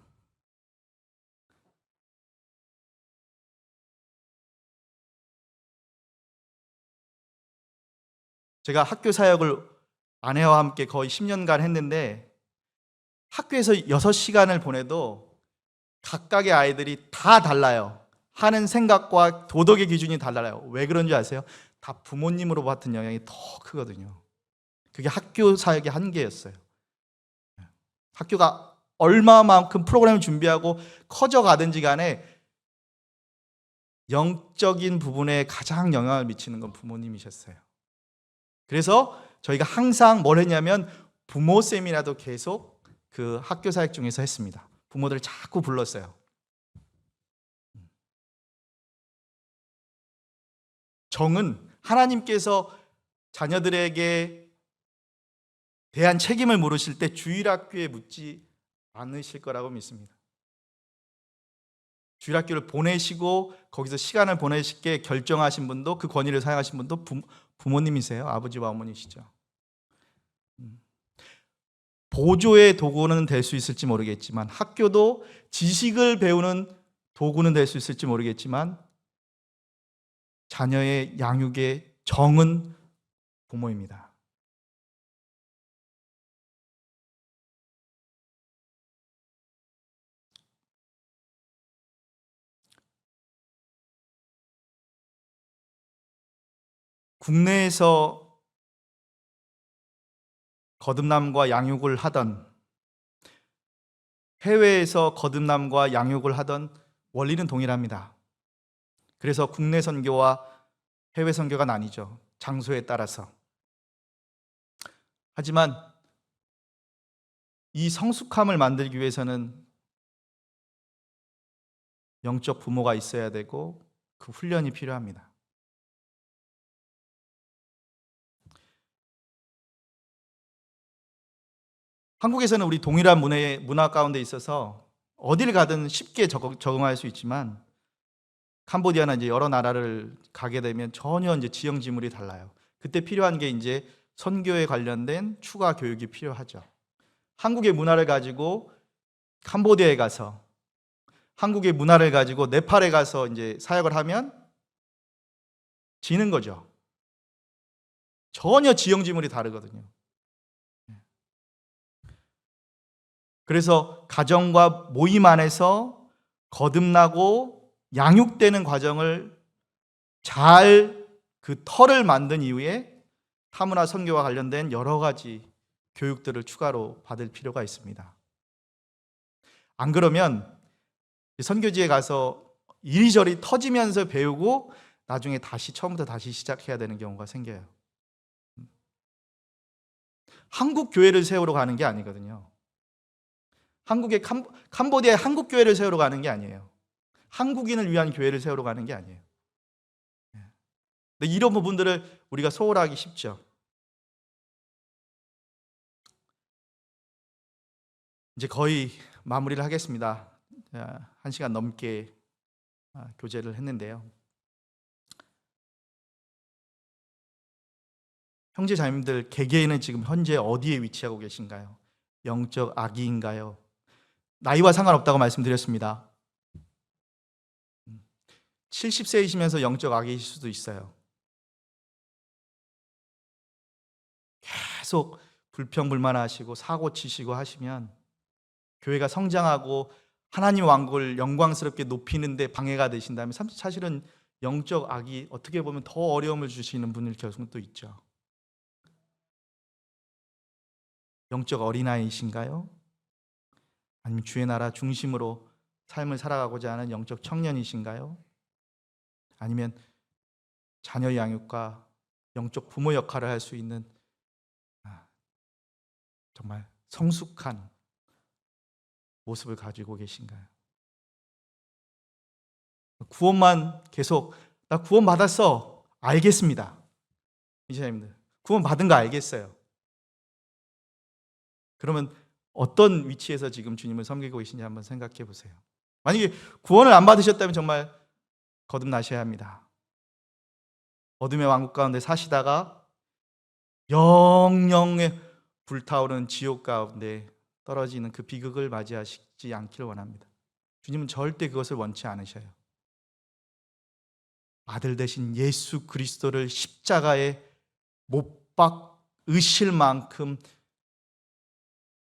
제가 학교 사역을 아내와 함께 거의 10년간 했는데 학교에서 6시간을 보내도 각각의 아이들이 다 달라요. 하는 생각과 도덕의 기준이 달라요. 왜 그런지 아세요? 다 부모님으로 받은 영향이 더 크거든요. 그게 학교 사역의 한계였어요. 학교가 얼마만큼 프로그램을 준비하고 커져가든지 간에 영적인 부분에 가장 영향을 미치는 건 부모님이셨어요. 그래서 저희가 항상 뭘 했냐면 부모 세미나도 계속 그 학교 사역 중에서 했습니다. 부모들을 자꾸 불렀어요. 정은 하나님께서 자녀들에게 대한 책임을 물으실 때 주일학교에 묻지 않으실 거라고 믿습니다. 주일학교를 보내시고 거기서 시간을 보내시게 결정하신 분도, 그 권위를 사용하신 분도 부모님이세요. 아버지와 어머니시죠. 보조의 도구는 될 수 있을지 모르겠지만, 학교도 지식을 배우는 도구는 될 수 있을지 모르겠지만, 자녀의 양육의 정은 부모입니다. 국내에서 거듭남과 양육을 하던, 해외에서 거듭남과 양육을 하던 원리는 동일합니다. 그래서 국내 선교와 해외 선교가 나뉘죠. 장소에 따라서. 하지만 이 성숙함을 만들기 위해서는 영적 부모가 있어야 되고 그 훈련이 필요합니다. 한국에서는 우리 동일한 문화 가운데 있어서 어딜 가든 쉽게 적응할 수 있지만, 캄보디아나 이제 여러 나라를 가게 되면 전혀 이제 지형 지물이 달라요. 그때 필요한 게 이제 선교에 관련된 추가 교육이 필요하죠. 한국의 문화를 가지고 캄보디아에 가서, 한국의 문화를 가지고 네팔에 가서 이제 사역을 하면 지는 거죠. 전혀 지형 지물이 다르거든요. 그래서 가정과 모임 안에서 거듭나고 양육되는 과정을 잘 그 터를 만든 이후에 타문화 선교와 관련된 여러 가지 교육들을 추가로 받을 필요가 있습니다. 안 그러면 선교지에 가서 이리저리 터지면서 배우고 나중에 다시 처음부터 다시 시작해야 되는 경우가 생겨요. 한국 교회를 세우러 가는 게 아니거든요. 한국의 캄보디아에 한국 교회를 세우러 가는 게 아니에요. 한국인을 위한 교회를 세우러 가는 게 아니에요. 근데 이런 부분들을 우리가 소홀하기 쉽죠. 이제 거의 마무리를 하겠습니다. 1시간 넘게 교제를 했는데요. 형제 자매님들, 개개인은 지금 현재 어디에 위치하고 계신가요? 영적 아기인가요? 나이와 상관없다고 말씀드렸습니다. 70세이시면서 영적 아기일 수도 있어요. 계속 불평불만하시고 사고 치시고 하시면 교회가 성장하고 하나님 왕국을 영광스럽게 높이는데 방해가 되신다면 사실은 영적 악이 어떻게 보면 더 어려움을 주시는 분일 경우도 있죠. 영적 어린아이이신가요? 아니면 주의 나라 중심으로 삶을 살아가고자 하는 영적 청년이신가요? 아니면 자녀 양육과 영적 부모 역할을 할 수 있는 정말 성숙한 모습을 가지고 계신가요? 구원만 계속 나 구원 받았어. 알겠습니다. 이사님들 구원 받은 거 알겠어요. 그러면 어떤 위치에서 지금 주님을 섬기고 계신지 한번 생각해 보세요. 만약에 구원을 안 받으셨다면 정말 거듭나셔야 합니다. 어둠의 왕국 가운데 사시다가 영영의 불타오르는 지옥 가운데 떨어지는 그 비극을 맞이하시지 않기를 원합니다. 주님은 절대 그것을 원치 않으셔요. 아들 되신 예수 그리스도를 십자가에 못 박으실 만큼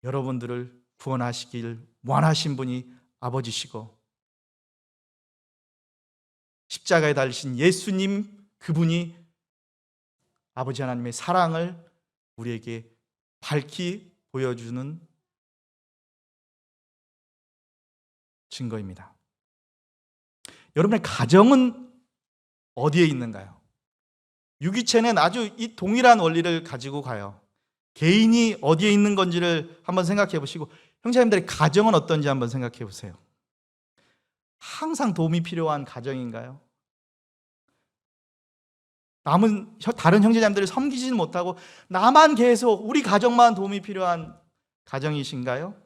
여러분들을 구원하시길 원하신 분이 아버지시고, 십자가에 달리신 예수님 그분이 아버지 하나님의 사랑을 우리에게 밝히 보여주는 증거입니다. 여러분의 가정은 어디에 있는가요? 유기체는 아주 이 동일한 원리를 가지고 가요. 개인이 어디에 있는 건지를 한번 생각해 보시고, 형제님들의 가정은 어떤지 한번 생각해 보세요. 항상 도움이 필요한 가정인가요? 다른 형제자매들을 섬기지는 못하고 나만 계속 우리 가정만 도움이 필요한 가정이신가요?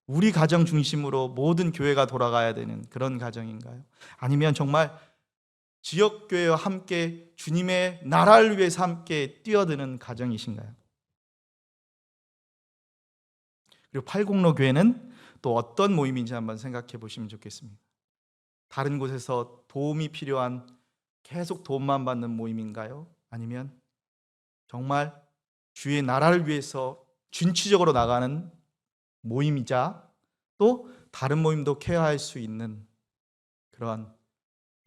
우리 가정 중심으로 모든 교회가 돌아가야 되는 그런 가정인가요? 아니면 정말 지역교회와 함께 주님의 나라를 위해서 함께 뛰어드는 가정이신가요? 그리고 팔공로 교회는 또 어떤 모임인지 한번 생각해 보시면 좋겠습니다. 다른 곳에서 도움이 필요한, 계속 도움만 받는 모임인가요? 아니면 정말 주의 나라를 위해서 진취적으로 나가는 모임이자 또 다른 모임도 케어할 수 있는 그러한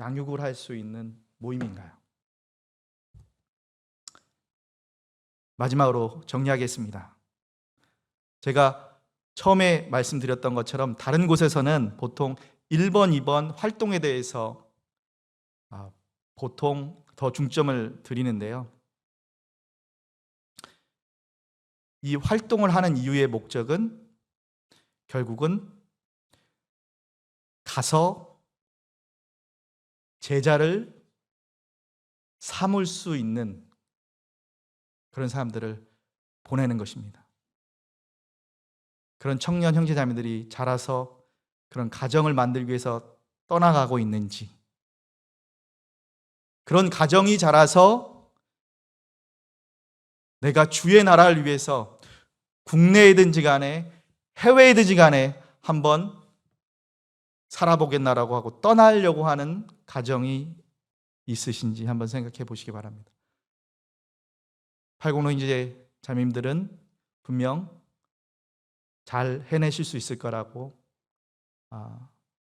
양육을 할 수 있는 모임인가요? 마지막으로 정리하겠습니다. 제가 처음에 말씀드렸던 것처럼 다른 곳에서는 보통 1번, 2번 활동에 대해서 보통 더 중점을 드리는데요. 이 활동을 하는 이유의 목적은 결국은 가서 제자를 삼을 수 있는 그런 사람들을 보내는 것입니다. 그런 청년 형제자매들이 자라서 그런 가정을 만들기 위해서 떠나가고 있는지, 그런 가정이 자라서 내가 주의 나라를 위해서 국내에든지 간에 해외에든지 간에 한번 살아보겠나라고 하고 떠나려고 하는 가정이 있으신지 한번 생각해 보시기 바랍니다. 팔공로 형제 자매님들은 분명 잘 해내실 수 있을 거라고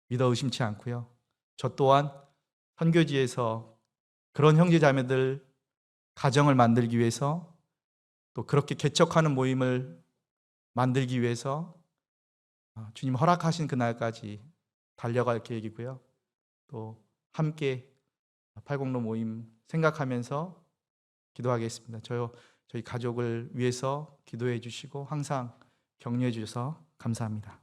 믿어 의심치 않고요. 저 또한 선교지에서 그런 형제 자매들 가정을 만들기 위해서, 또 그렇게 개척하는 모임을 만들기 위해서 주님 허락하신 그날까지 달려갈 계획이고요. 또 함께 팔공로 모임 생각하면서 기도하겠습니다. 저희 가족을 위해서 기도해 주시고 항상 격려해 주셔서 감사합니다.